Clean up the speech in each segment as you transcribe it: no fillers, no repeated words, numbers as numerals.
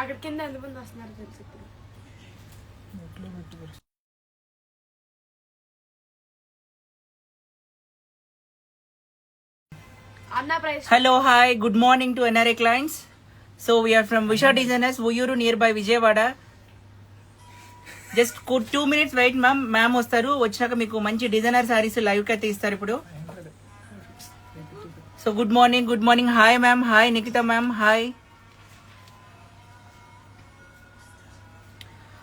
అక్కడ కింద ఎంతమంది వస్తున్నారు తెలుసు ఇప్పుడు. Hello, hi, good morning to NRA clients. So we are from Visha Designers, Uyuru nearby Vijayawada. Just 2 minutes wait ma'am. Ma'am వస్తారు, వచ్చాక మీకు మంచి డిజైనర్ సారీస్ లైవ్ కి అయితే ఇస్తారు ఇప్పుడు. So good morning. Hi ma'am, hi Nikhita ma'am, hi.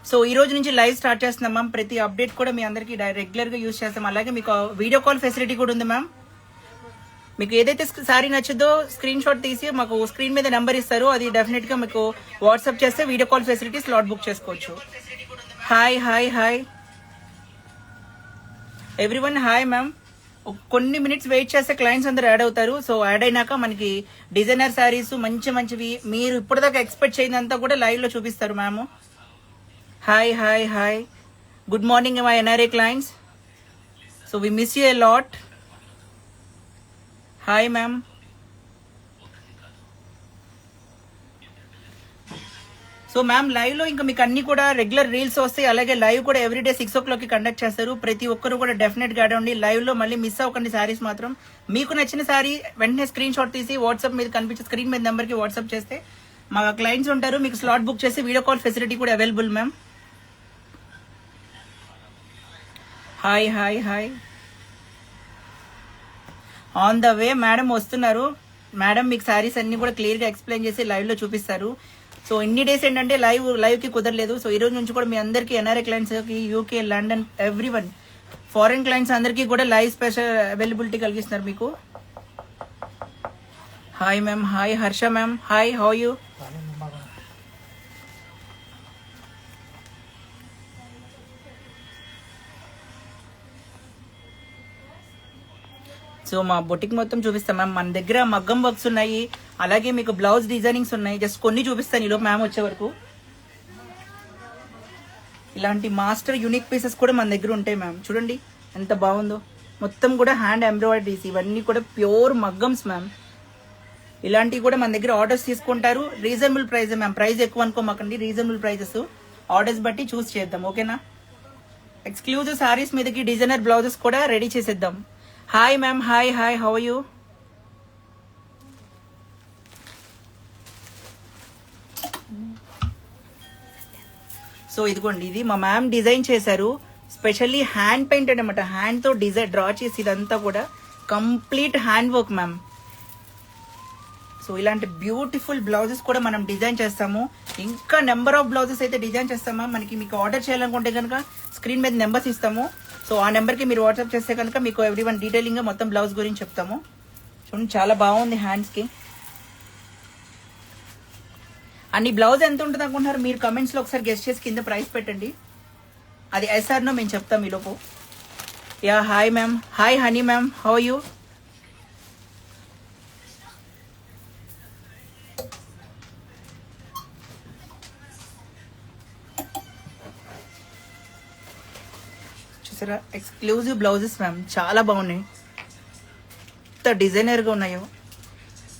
So ఈ రోజు నుంచి లైవ్ స్టార్ట్ చేస్తున్నాం మ్యామ్. ప్రతి అప్డేట్ కూడా మీ అందరికి రెగ్యులర్ గా యూజ్ చేస్తాం. అలాగే మీకు వీడియో కాల్ ఫెసిలిటీ కూడా ఉంది మ్యామ్. మీకు ఏదైతే సారీ నచ్చదో స్క్రీన్ షాట్ తీసి మాకు స్క్రీన్ మీద నెంబర్ ఇస్తారు, అది డెఫినెట్ గా మీకు వాట్సాప్ చేస్తే video call facility slot book చేసుకోవచ్చు. Hi everyone, hi ma'am. కొన్ని మినిట్స్ వెయిట్ చేస్తే క్లయింట్స్ అందరూ యాడ్ అవుతారు. సో యాడ్ అయినాక మనకి డిజైనర్ శారీస్ మంచివి మీరు ఇప్పటిదాకా ఎక్స్పెక్ట్ చేయనంతా కూడా లైవ్ లో చూపిస్తారు ma'am. Hi good morning my NRA clients. So we miss you a lot. Hi ma'am. So ma'am live లో ఇంకా మీకు అన్ని కూడా రెగ్యులర్ రీల్స్ వస్తాయి. అలాగే లైవ్ కూడా ఎవ్రీడే 6 o'clock కండక్ట్ చేస్తారు. ప్రతి ఒక్కరు కూడా డెఫినెట్ గా అడవండి. లైవ్ లో మళ్ళీ మిస్ అవ్వకండి శారీస్ మాత్రం. మీకు నచ్చిన శారీ వెంటనే స్క్రీన్ షాట్ తీసి వాట్సాప్ మీద కనిపించే స్క్రీన్ మీద నెంబర్ కి వాట్సాప్ చేస్తే మా క్లయింట్స్ ఉంటారు, మీకు స్లాట్ బుక్ చేసి వీడియో కాల్ ఫెసిలిటీ కూడా available ma'am. Hi on the way madam వస్తున్నారు. మేడం మీకు శారీస్ అన్ని కూడా క్లియర్ గా ఎక్స్ప్లెయిన్ చేసి లైవ్ లో చూపిస్తారు. సో ఇన్ని డేస్ ఏంటంటే లైవ్ కి కుదరలేదు. సో ఈ రోజు నుంచి కూడా మీ అందరికి ఎన్ఆర్ఐ క్లయింట్స్ కి UK, London, everyone foreign clients అందరికీ కూడా లైవ్ స్పెషల్ అవైలబిలిటీ కలిగిస్తున్నారు మీకు. Hi ma'am, hi Harsha ma'am, hi how you. So మా బొటిక్ మొత్తం చూపిస్తాం మ్యామ్. మన దగ్గర మగ్గం వర్క్స్ ఉన్నాయి, అలాగే మీకు బ్లౌజ్ డిజైనింగ్స్ ఉన్నాయి. జస్ట్ కొన్ని చూపిస్తాను ఈలోపు మ్యామ్ వచ్చే వరకు. ఇలాంటి మాస్టర్ యూనిక్ పీసెస్ కూడా మన దగ్గర ఉంటాయి మ్యామ్. చూడండి ఎంత బాగుందో, మొత్తం కూడా హ్యాండ్ ఎంబ్రాయిడరీస్, ఇవన్నీ కూడా ప్యూర్ మగ్గమ్స్ మ్యామ్. ఇలాంటివి కూడా మన దగ్గర ఆర్డర్స్ తీసుకుంటారు. రీజనబుల్ ప్రైస్ మ్యామ్, ప్రైస్ ఎక్కువ అనుకోమాకండి, రీజనబుల్ ప్రైజెస్. ఆర్డర్స్ బట్టి చూస్ చేద్దాం, ఓకేనా. ఎక్స్క్లూజివ్ సారీస్ మీదకి డిజైనర్ బ్లౌజెస్ కూడా రెడీ చేసేద్దాం. Hi ma'am, hi how you. So ఇదిగోండి, ఇది మా మ్యామ్ డిజైన్ చేశారు. స్పెషల్లీ హ్యాండ్ పెయింటెడ్ అనమాట. హ్యాండ్ తో డిజైన్ డ్రా చేసి ఇదంతా కూడా complete hand work ma'am. So ఇలాంటి బ్యూటిఫుల్ బ్లౌజెస్ కూడా మనం డిజైన్ చేస్తాము. ఇంకా నెంబర్ ఆఫ్ బ్లౌజెస్ అయితే డిజైన్ చేస్తామా. మీకు ఆర్డర్ చేయాలనుకుంటే కనుక స్క్రీన్ మీద నెంబర్స్ ఇస్తాము. సో ఆ నెంబర్కి మీరు వాట్సాప్ చేస్తే కనుక మీకు ఎవ్రీవన్ డీటెయిలింగ్ గా మొత్తం బ్లౌజ్ గురించి చెప్తాము. చూడండి చాలా బాగుంది హ్యాండ్స్కి. అన్ని బ్లౌజ్ ఎంత ఉంటుంది అనుకుంటున్నారు మీరు? కమెంట్స్ లో ఒకసారి గెస్ట్ చేసి కింద ప్రైస్ పెట్టండి. అది ఎస్ఆర్ నో మేము చెప్తాం ఈలోపు. Yeah hi ma'am, hi honey ma'am, how you. చూసారా ఎక్స్క్లూజివ్ బ్లౌజెస్ మ్యామ్, చాలా బాగున్నాయి, ఎంత డిజైనర్ గా ఉన్నాయో.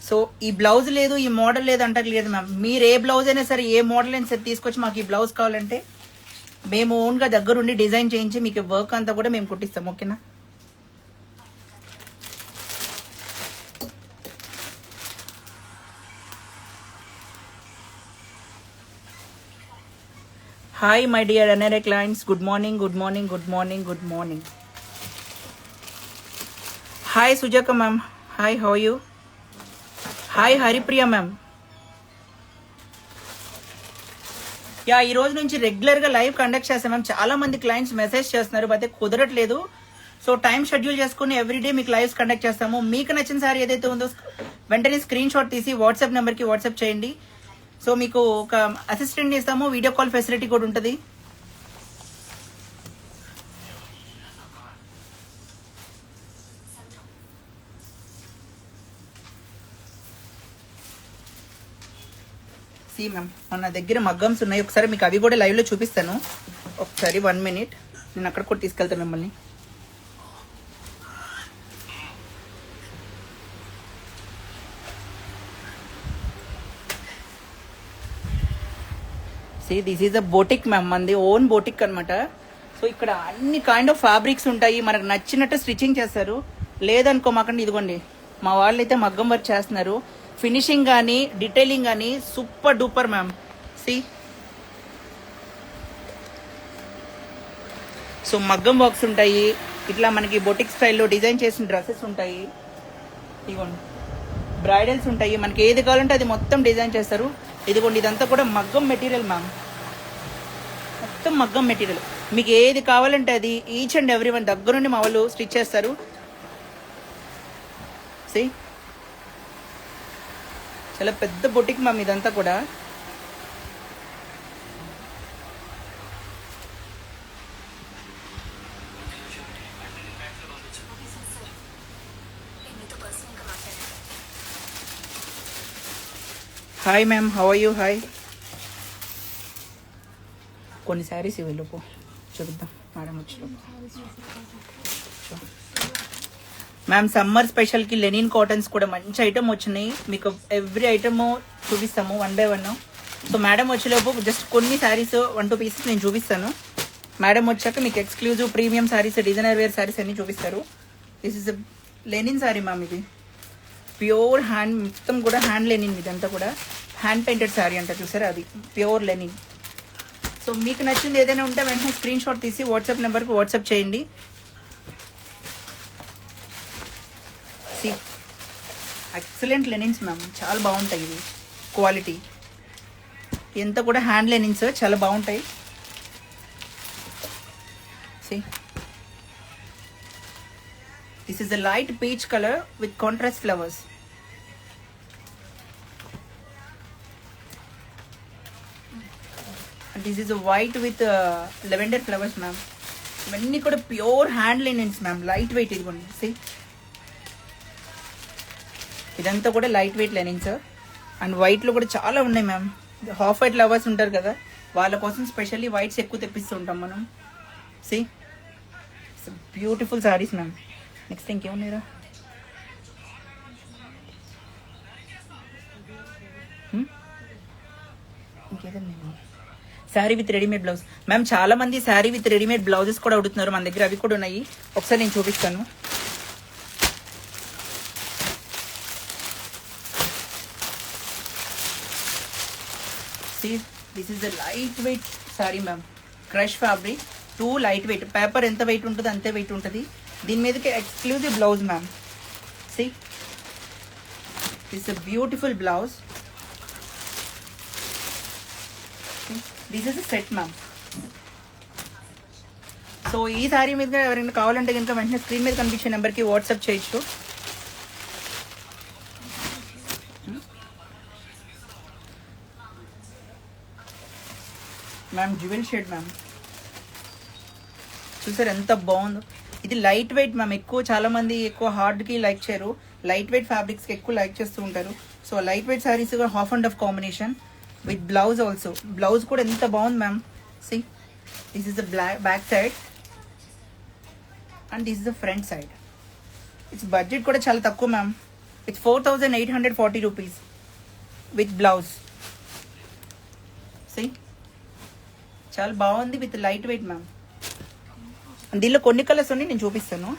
సో ఈ బ్లౌజ్ లేదు, ఈ మోడల్ లేదు అంటారు లేదు మ్యామ్. మీరు ఏ బ్లౌజ్ అయినా సరే, ఏ మోడల్ అయినా సరే తీసుకొచ్చి మాకు ఈ బ్లౌజ్ కావాలంటే మేము ఓన్ గా దగ్గరుండి డిజైన్ చేయించి మీకు వర్క్ అంతా కూడా మేము కుట్టిస్తాం, ఓకేనా. Hi my dear NRI clients, good morning. Hi Sujaka ma'am, hi how you. Hi Haripriya ma'am. Yeah ఈ రోజు నుంచి రెగ్యులర్ గా లైవ్ కండక్ట్ చేస్తాం మ్యామ్. చాలా మంది క్లయింట్స్ మెసేజ్ చేస్తున్నారు, అయితే కుదరట్లేదు. సో టైం షెడ్యూల్ చేసుకుని ఎవ్రీడే మీకు లైవ్స్ కండక్ట్ చేస్తాము. మీకు నచ్చిన సారీ ఏదైతే ఉందో వెంటనే స్క్రీన్ షాట్ తీసి వాట్సాప్ నెంబర్ కి వాట్సాప్ చేయండి. సో మీకు ఒక అసిస్టెంట్ ఇస్తాము, వీడియో కాల్ ఫెసిలిటీ కూడా ఉంటుంది. సి మ్యామ్ మన దగ్గర మగ్గమ్స్ ఉన్నాయి, ఒకసారి మీకు అవి కూడా లైవ్ లో చూపిస్తాను. ఒకసారి 1 minute, నేను అక్కడ కూడా తీసుకెళ్తాను మిమ్మల్ని. See this is a boutique ma'am, మంది ఓన్ బోటిక్ అనమాట. సో ఇక్కడ అన్ని కైండ్ ఆఫ్ ఫ్యాబ్రిక్స్ ఉంటాయి, మనకు నచ్చినట్టు స్టిచ్చింగ్ చేస్తారు. లేదనుకో మాకండి, ఇదిగోండి మా వాళ్ళు అయితే మగ్గం వర్క్ చేస్తున్నారు. ఫినిషింగ్ కానీ డీటెయిలింగ్ కానీ super duper ma'am. See so మగ్గం వర్క్స్ ఉంటాయి, ఇట్లా మనకి బొటిక్ స్టైల్లో డిజైన్ చేసిన డ్రెస్సెస్ ఉంటాయి. ఇదిగోండి బ్రైడల్స్ ఉంటాయి, మనకి ఏది కావాలంటే అది మొత్తం డిజైన్ చేస్తారు. ఇదిగోండి ఇదంతా కూడా మగ్గం మెటీరియల్ మ్యామ్, మొత్తం మగ్గం మెటీరియల్. మీకు ఏది కావాలంటే అది ఈచ్ అండ్ ఎవ్రీ వన్ దగ్గరుండి మా వాళ్ళు స్టిచ్ చేస్తారు. సి చాలా పెద్ద బొటిక్ మ్యామ్ ఇదంతా కూడా. Hi ma'am, how are you? Hi. కొన్ని శారీస్ ఇవ్వలేపు చూద్దాం మేడం వచ్చి. మ్యామ్ సమ్మర్ స్పెషల్కి లెనిన్ కాటన్స్ కూడా మంచి ఐటమ్ వచ్చినాయి, మీకు ఎవ్రీ ఐటమ్ చూపిస్తాము one by one. So madam వచ్చేలోపు జస్ట్ కొన్ని శారీస్ 1-2 పీసెస్ నేను చూపిస్తాను. మేడం వచ్చాక మీకు exclusive premium saris, designer wear saris అన్ని చూపిస్తారు. This is linen sari ma'am, ఇది ప్యూర్ హ్యాండ్, మొత్తం కూడా హ్యాండ్ లెనిన్, ఇదంతా కూడా హ్యాండ్ పెయింటెడ్ శారీ అంట, చూసారా అది ప్యూర్ లెనిన్. సో మీకు నచ్చింది ఏదైనా ఉంటే వెంటనే స్క్రీన్ షాట్ తీసి వాట్సాప్ నెంబర్కి వాట్సాప్ చేయండి. ఎక్సలెంట్ లెనిన్స్ మ్యామ్, చాలా బాగుంటాయి ఇవి క్వాలిటీ. ఎంత కూడా హ్యాండ్ లెనిన్స్ చాలా బాగుంటాయి. This is the light peach colour with contrast flowers. This is white with lavender flowers ma'am. ఇవన్నీ కూడా pure hand linens ma'am, light weight. ఇదిగోండి సి ఇదంతా కూడా లైట్ వెయిట్ లెనిన్స్. అండ్ వైట్లో కూడా చాలా ఉన్నాయి మ్యామ్. హాఫ్ వైట్ లవర్స్ ఉంటారు కదా, వాళ్ళ కోసం స్పెషల్లీ వైట్స్ ఎక్కువ తెప్పిస్తూ ఉంటాం మనం. See beautiful saris ma'am. Next ఇంకేమున్నాయిరా? ఇంకేదన్నా sari with readymade blouse ma'am. చాలా మంది శారీ విత్ రెడీమేడ్ బ్లౌజెస్ కూడా అడుగుతున్నారు, మన దగ్గర అవి కూడా ఉన్నాయి. ఒకసారి నేను చూపిస్తాను. This is the light weight sari ma'am, crush fabric, two light wait. Paper ఎంత వెయిట్ ఉంటుందో అంతే వెయిట్ ఉంటుంది. దీని మీదకి exclusive blouse ma'am. See this is beautiful blouse. This is set ma'am. So ఈ శారీ మీద ఎవరైనా కావాలంటే కనుక వెంటనే స్క్రీన్ మీద కనిపించే నెంబర్కి వాట్సాప్ చేయొచ్చు. మ్యామ్ జ్యువెల్ షేడ్ మ్యామ్, చూసారు ఎంత బాగుందో. ఇది లైట్ వెయిట్ మ్యామ్, చాలా మంది ఎక్కువ హార్డ్కి లైక్ చేయరు, లైట్ వెయిట్ ఫ్యాబ్రిక్స్కి ఎక్కువ లైక్ చేస్తూ ఉంటారు. So light weight saris half and half combination with blouse also. Blouse కూడా ఎంత బాగుంది ma'am. See this is the back side and this is the front side. It's budget కూడా చాలా తక్కువ ma'am. It's 4840 rupees with blouse. See చాలా బాగుంది with light weight ma'am. దీనిలో కొన్ని కలర్స్ ఉన్నాయి, నేను చూపిస్తాను.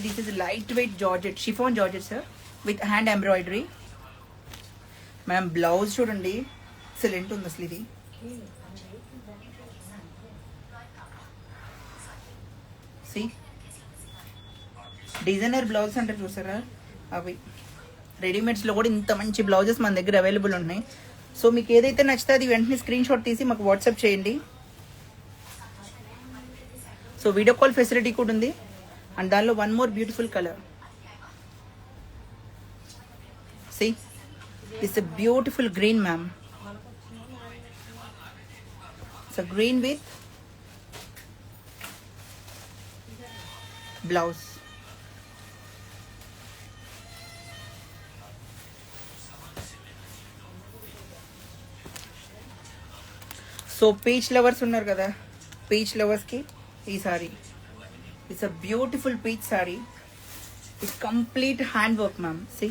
This is light weight georgette, chiffon georgette sir with hand embroidery. Ma'am blouse చూడండి, ఎక్సలెంట్ ఉంది అసలు. ఇది సి డిజైనర్ బ్లౌజ్ అంటే చూసారా, అవి రెడీమేడ్స్లో కూడా ఇంత మంచి బ్లౌజెస్ మన దగ్గర అవైలబుల్ ఉన్నాయి. సో మీకు ఏదైతే నచ్చితే అది వెంటనే స్క్రీన్ షాట్ తీసి మాకు వాట్సాప్ చేయండి. సో వీడియో కాల్ ఫెసిలిటీ కూడా ఉంది. అండ్ దానిలో one more beautiful colour. See it's a beautiful green ma'am. It's a green with blouse. So peach lovers ఉన్నారు కదా, పీచ్ లవర్స్కి ఈ sari. It's a beautiful peach sari. It's complete hand work ma'am. See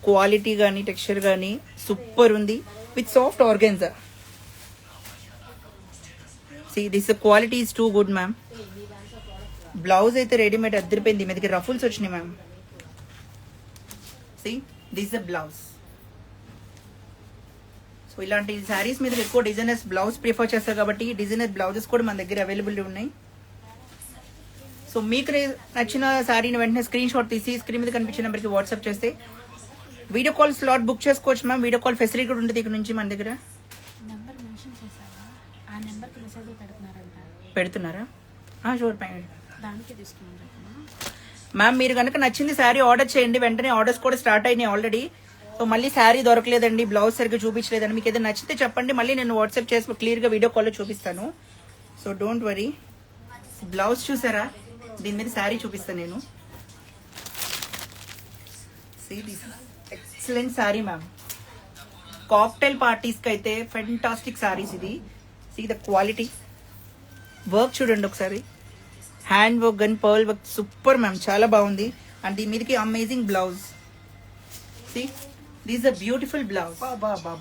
quality కానీ texture కానీ super ఉంది with soft organza. See this quality is too good ma'am. Blouse అయితే readymade అద్దరిపోయింది, మీదకి రఫుల్స్ వచ్చినాయి ma'am. See this the blouse. So ఇలాంటి శారీస్ మీద ఎక్కువ డిజైనర్స్ బ్లౌజ్ ప్రిఫర్ చేస్తారు కాబట్టి డిజైనర్ బ్లౌజెస్ కూడా మన దగ్గర అవైలబుల్ ఉన్నాయి. సో మీకు నచ్చిన శారీని వెంటనే స్క్రీన్ షాట్ తీసి స్క్రీన్ మీద కనిపించిన నెంబర్కి వాట్సాప్ చేస్తే వీడియో కాల్ స్లాట్ బుక్ చేసుకోవచ్చు మ్యామ్. వీడియో కాల్ ఫెసిలిటీ కూడా ఉంటుంది ఇక్కడ నుంచి మన దగ్గర. నెంబర్ మెన్షన్ చేశారా? ఆ నెంబర్కి మెసేజ్ పెడుతున్నారంట. పెడుతున్నారా? షూర్ దానికి తీసుకున్నాను మ్యామ్. మీరు కనుక నచ్చింది శారీ ఆర్డర్ చేయండి, వెంటనే ఆర్డర్స్ కూడా స్టార్ట్ అయినాయి ఆల్రెడీ. సో మళ్ళీ శారీ దొరకలేదండి, బ్లౌజ్ సరిగ్గా చూపించలేదండి, మీకు ఏదైనా నచ్చితే చెప్పండి, మళ్ళీ నేను వాట్సాప్ చేసి క్లియర్గా వీడియో కాల్లో చూపిస్తాను. So don't worry. బ్లౌజ్ చూసారా? దీని మీద శారీ చూపిస్తాను నేను. Excellent sari ma'am. కాక్టైల్ పార్టీస్కి అయితే ఫెంటాస్టిక్ శారీస్ ఇది. See the quality. వర్క్ చూడండి ఒకసారి, hand work and pearl work super ma'am, చాలా బాగుంది. అండ్ దీని మీదకి amazing blouse. See this a beautiful blouse.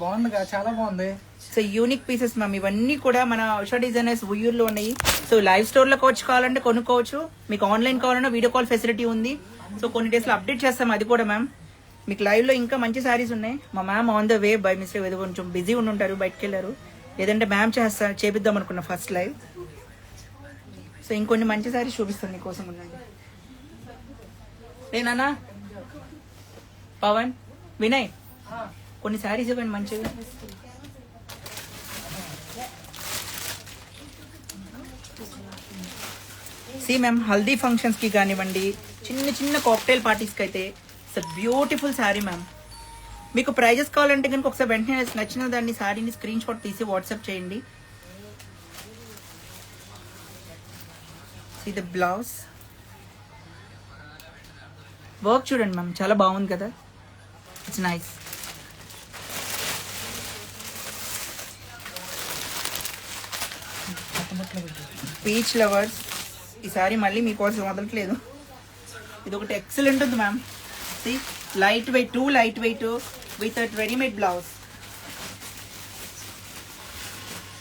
బాగుందిగా, చాలా బాగుంది. So unique pieces ma'am. ఇవన్నీ కూడా మన ఉషా డిజైనర్స్ ఉయ్యూరులో ఉన్నాయి. సో లైవ్ స్టోర్లోకి వచ్చి కావాలంటే కొనుక్కోవచ్చు, మీకు ఆన్లైన్ కావాలన్నా వీడియో కాల్ ఫెసిలిటీ ఉంది. సో కొన్ని డేస్లో అప్డేట్ చేస్తాం అది కూడా మ్యామ్. మీకు లైవ్లో ఇంకా మంచి శారీస్ ఉన్నాయి. మా ma'am on the way by mistake ఏదో కొంచెం బిజీ ఉంటారు, బయటకు వెళ్ళారు. లేదంటే మ్యామ్ చేపిద్దాం అనుకున్నా ఫస్ట్ లైవ్. సో ఇంకొన్ని మంచి శారీస్ చూపిస్తాను మీకోసం. ఉండండి నేనా పవన్ వినయ్, కొన్ని శారీస్ ఇవ్వండి మంచిగా. సి మ్యామ్, హల్దీ ఫంక్షన్స్కి కానివ్వండి, చిన్న చిన్న కాక్టైల్ పార్టీస్కి అయితే ఇట్స్ బ్యూటిఫుల్ శారీ మ్యామ్. మీకు ప్రైజెస్ కావాలంటే కనుక ఒకసారి వెంటనే నచ్చిన దాన్ని శారీని స్క్రీన్ షాట్ తీసి వాట్సాప్ చేయండి. See the blouse. వర్క్ చూడండి మ్యామ్, చాలా బాగుంది కదా, ఇట్స్ నైస్. పీచ్ లవర్స్, ఈసారి మళ్ళీ మీకోసం వదలట్లేదు. ఇది ఒకటి ఎక్సలెంట్ ఉంది ma'am. See light weight, too light weight with readymade blouse.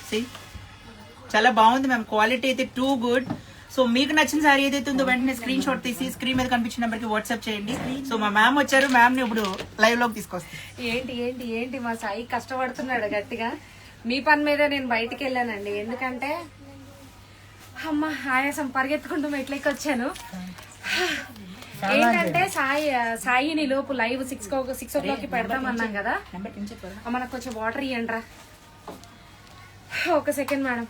See చాలా బాగుంది మ్యామ్, క్వాలిటీ అయితే టూ గుడ్. సో మీకు నచ్చిన శారీ ఏదైతే ఉందో వెంటనే స్క్రీన్ షాట్ తీసి స్క్రీన్ మీద కనిపించిన నెంబర్కి వాట్సాప్ చేయండి. సో మా మ్యామ్ వచ్చారు, మ్యామ్ ని ఇప్పుడు లైవ్ లోకి తీసుకొస్తాం. ఏంటి ఏంటి ఏంటి మా సాయి కష్టపడుతున్నాడు గట్టిగా. మీ పని మీద నేను బయటికి వెళ్ళానండి, ఎందుకంటే అమ్మ ఆయాసం పరిగెత్తుకుంటూ మెట్లకి వచ్చాను. ఏంటంటే సాయిని లోపు లైవ్ 6 o'clock పెడతామన్నాం కదా. మనకు కొంచెం వాటర్ ఇవ్వండి రా. ఒక సెకండ్ మేడం.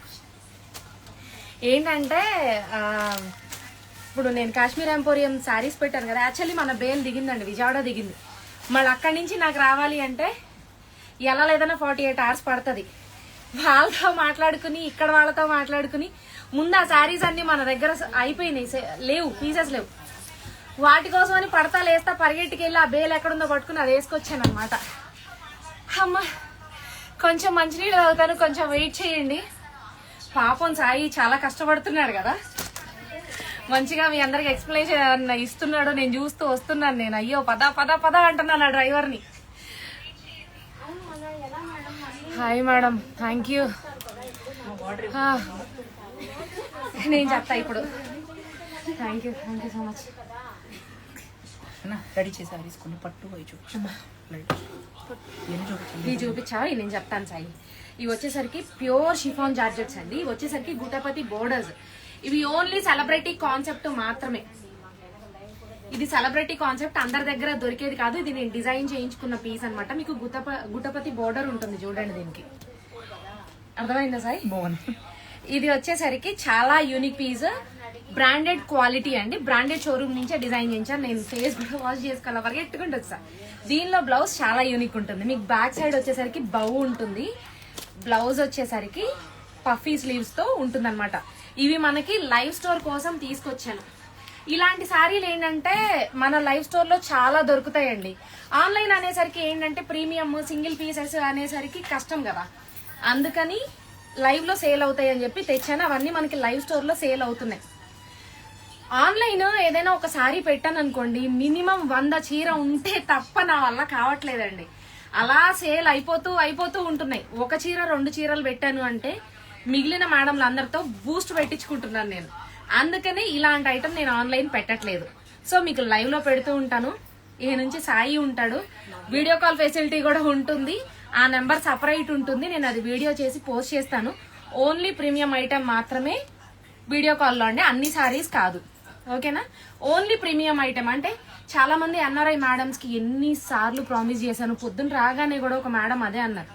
ఏంటంటే ఇప్పుడు నేను కాశ్మీర్ ఎంపోరియం శారీస్ పెట్టాను కదా, యాక్చువల్లీ మన బేల్ దిగిందండి, విజయవాడ దిగింది. మళ్ళీ అక్కడి నుంచి నాకు రావాలి అంటే ఎలా లేదన్నా 48 hours పడుతుంది. వాళ్ళతో మాట్లాడుకుని ఇక్కడ వాళ్ళతో మాట్లాడుకుని ముందు ఆ శారీస్ అన్ని మన దగ్గర అయిపోయినాయి, లేవు, పీసెస్ లేవు. వాటి కోసం అని పడతా లేస్తా పరిగెట్టుకి వెళ్ళి ఆ బేల్ ఎక్కడుందో పట్టుకుని అది వేసుకొచ్చాను అనమాట. అమ్మ కొంచెం మంచినీళ్ళు తాగుతాను, కొంచెం వెయిట్ చేయండి. పాపం సాయి చాలా కష్టపడుతున్నాడు కదా, మంచిగా మీ అందరికి ఎక్స్ప్లెయిన్ ఇస్తున్నాడు. నేను చూస్తూ వస్తున్నాను, నేను అయ్యో పద పద పద అంటున్నాను ఆ డ్రైవర్ని. Hi madam, thank you. నేను చెప్తా ఇప్పుడు. Thank you so much. Ready చేసి తీసుకుని పట్టు అవి ఇవి చూపించావా? నేను చెప్తాను సాయి. ఇవి వచ్చేసరికి ప్యూర్ షిఫాన్ జార్జెట్స్ అండి. ఇవి వచ్చేసరికి గుటపతి బోర్డర్స్. ఇవి ఓన్లీ సెలబ్రిటీ కాన్సెప్ట్ మాత్రమే. ఇది సెలబ్రిటీ కాన్సెప్ట్, అందరి దగ్గర దొరికేది కాదు. ఇది నేను డిజైన్ చేయించుకున్న పీస్ అనమాట. మీకు గుటపతి బోర్డర్ ఉంటుంది చూడండి, దీనికి అర్థమైందా సాయి? బాగుంది. ఇది వచ్చేసరికి చాలా యూనిక్ పీస్, బ్రాండెడ్ క్వాలిటీ అండి. బ్రాండెడ్ షోరూమ్ నుంచే డిజైన్ చేయించాను. నేను ఫేస్ కూడా వాష్ చేసుకోవాలి, పరిగెట్టుకుంటూ వచ్చా. దీనిలో బ్లౌజ్ చాలా యూనిక్ ఉంటుంది. మీకు బ్యాక్ సైడ్ వచ్చేసరికి బౌ ఉంటుంది. బ్లౌజ్ వచ్చేసరికి పఫీ స్లీవ్స్ తో ఉంటుంది అనమాట. ఇవి మనకి లైవ్ స్టోర్ కోసం తీసుకొచ్చాను. ఇలాంటి శారీలు ఏంటంటే మన లైవ్ స్టోర్ లో చాలా దొరుకుతాయండి. ఆన్లైన్ అనేసరికి ఏంటంటే ప్రీమియం సింగిల్ పీసెస్ అనేసరికి కష్టం కదా, అందుకని లైవ్ లో సేల్ అవుతాయి అని చెప్పి తెచ్చాను. అవన్నీ మనకి లైవ్ స్టోర్ లో సేల్ అవుతున్నాయి. ఆన్లైన్ ఏదైనా ఒక శారీ పెట్టాను అనుకోండి, మినిమం 100 చీర ఉంటే తప్ప నా వల్ల కావట్లేదండి. అలా సేల్ అయిపోతూ ఉంటున్నాయి. ఒక చీర 2 చీరలు పెట్టాను అంటే మిగిలిన మేడంలు అందరితో బూస్ట్ పెట్టించుకుంటున్నాను నేను. అందుకనే ఇలాంటి ఐటమ్ నేను ఆన్లైన్ పెట్టట్లేదు. సో మీకు లైవ్ లో పెడుతూ ఉంటాను. ఈ నుంచి సాయి ఉంటాడు, వీడియో కాల్ ఫెసిలిటీ కూడా ఉంటుంది. ఆ నెంబర్ సపరేట్ ఉంటుంది, నేను అది వీడియో చేసి పోస్ట్ చేస్తాను. ఓన్లీ ప్రీమియం ఐటమ్ మాత్రమే వీడియో కాల్లో అండి, అన్ని సారీస్ కాదు. ఓకేనా? Only premium item. అంటే చాలా మంది ఎన్ఆర్ఐ మేడమ్స్ కి ఎన్ని సార్లు ప్రామిస్ చేశాను. పొద్దున్న రాగానే కూడా ఒక మేడం అదే అన్నారు,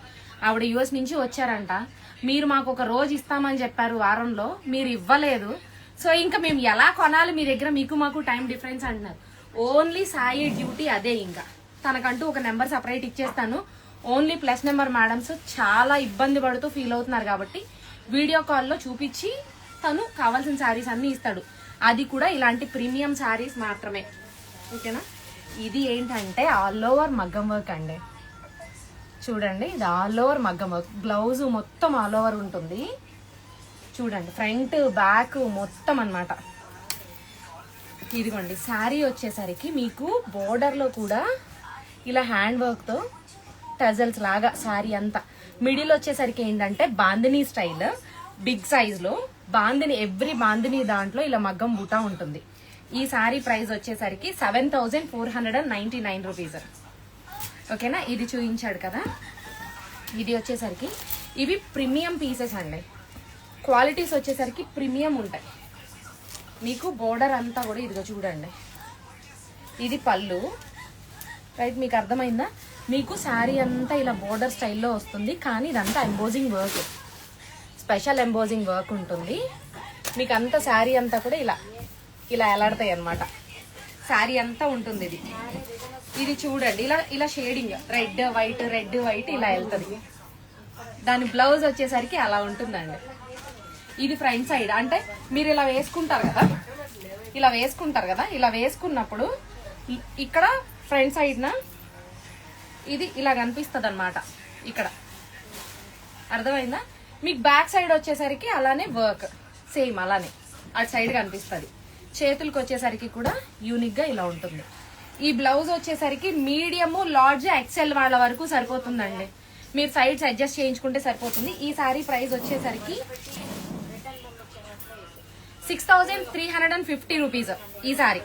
ఆవిడ యుఎస్ నుంచి వచ్చారంట, మీరు మాకు ఒక రోజు ఇస్తామని చెప్పారు వారంలో, మీరు ఇవ్వలేదు. సో ఇంకా మేము ఎలా కొనాలి మీ దగ్గర, మీకు మాకు టైం డిఫరెన్స్ అంటున్నారు. ఓన్లీ సాయి డ్యూటీ అదే. ఇంకా తనకంటూ ఒక నెంబర్ సపరేట్ ఇచ్చేస్తాను. ఓన్లీ ప్లస్ నెంబర్ మేడమ్స్ చాలా ఇబ్బంది పడుతూ ఫీల్ అవుతున్నారు కాబట్టి వీడియో కాల్లో చూపించి తను కావాల్సిన శారీస్ అన్ని ఇస్తాడు. అది కూడా ఇలాంటి ప్రీమియం శారీస్ మాత్రమే. ఓకేనా? ఇది ఏంటంటే ఆల్ ఓవర్ మగ్గం వర్క్ అండి. చూడండి, ఇది ఆల్ ఓవర్ మగ్గం వర్క్. బ్లౌజ్ మొత్తం ఆల్ ఓవర్ ఉంటుంది. చూడండి, ఫ్రంట్ బ్యాక్ మొత్తం అన్నమాట. ఇదిగోండి, శారీ వచ్చేసరికి మీకు బోర్డర్ లో కూడా ఇలా హ్యాండ్ వర్క్ తో టజల్స్ లాగా శారీ అంతా. మిడిల్ వచ్చేసరికి ఏంటంటే బాందినీ స్టైల్, బిగ్ సైజ్ లో బాందిని, ఎవ్రీ బాందిని దాంట్లో ఇలా మగ్గం బూటా ఉంటుంది. ఈ శారీ ప్రైస్ వచ్చేసరికి 7499 రూపీస్. ఓకేనా? ఇది చూపించాడు కదా, ఇది వచ్చేసరికి ఇవి ప్రీమియం పీసెస్ అండి. క్వాలిటీస్ వచ్చేసరికి ప్రీమియం ఉంటాయి. మీకు బోర్డర్ అంతా కూడా ఇదిగో చూడండి, ఇది పళ్ళు. రైట్, మీకు అర్థమైందా? మీకు శారీ అంతా ఇలా బోర్డర్ స్టైల్లో వస్తుంది, కానీ ఇదంతా embossing work, special embossing work ఉంటుంది. మీకు అంత శారీ అంతా కూడా ఇలా ఇలా ఎలాడతాయి అనమాట. శారీ అంతా ఉంటుంది. ఇది ఇది చూడండి, ఇలా ఇలా shading red white, red white ఇలా వెళ్తుంది. దాని బ్లౌజ్ వచ్చేసరికి అలా ఉంటుందండి. ఇది ఫ్రంట్ సైడ్. అంటే మీరు ఇలా వేసుకుంటారు కదా, ఇలా వేసుకుంటారు కదా, ఇలా వేసుకున్నప్పుడు ఇక్కడ ఫ్రంట్ సైడ్ న ఇది ఇలా కనిపిస్తుంది అనమాట. ఇక్కడ అర్థమైందా? మీకు బ్యాక్ సైడ్ వచ్చేసరికి అలానే వర్క్ సేమ్ అలానే అటు సైడ్ కనిపిస్తుంది. చేతులకు వచ్చేసరికి కూడా యూనిక్ గా ఇలా ఉంటుంది. ఈ బ్లౌజ్ వచ్చేసరికి మీడియము, లార్జ్, ఎక్సెల్ వాళ్ళ వరకు సరిపోతుందండి. మీరు సైడ్స్ అడ్జస్ట్ చేయించుకుంటే సరిపోతుంది. ఈ సారీ ప్రైస్ వచ్చేసరికి 6350 రూపీస్ ఈ సారీ.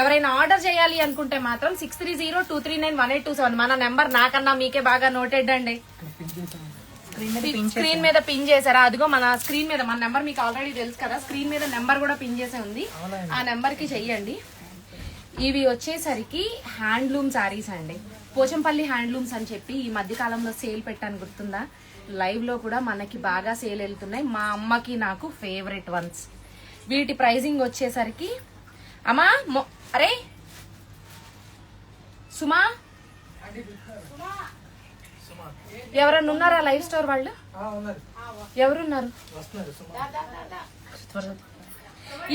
ఎవరైనా ఆర్డర్ చేయాలి అనుకుంటే మాత్రం 6302391827 మన నెంబర్. నాకన్నా మీకే బాగా నోటెడ్ అండి. స్క్రీన్ మీద పిన్ చేశారా? అదిగో మన స్క్రీన్ మీద మన నెంబర్ మీకు ఆల్రెడీ తెలుసు కదా, స్క్రీన్ మీద నెంబర్ కూడా పిన్ చేసే ఉంది. ఆ నెంబర్ కి చెయ్యండి. ఇవి వచ్చేసరికి హ్యాండ్లూమ్ శారీస్ అండి. పోచంపల్లి హ్యాండ్లూమ్స్ అని చెప్పి ఈ మధ్య కాలంలో సేల్ పెట్టాను, గుర్తుందా? లైవ్ లో కూడా మనకి బాగా సేల్ వెళ్తున్నాయి. మా అమ్మకి నాకు ఫేవరెట్ వన్స్. వీటి ప్రైజింగ్ వచ్చేసరికి అమ్మా అరే సుమా, ఎవరన్నా ఉన్నారా లైవ్ స్టోర్ వాళ్ళు? ఎవరున్నారు?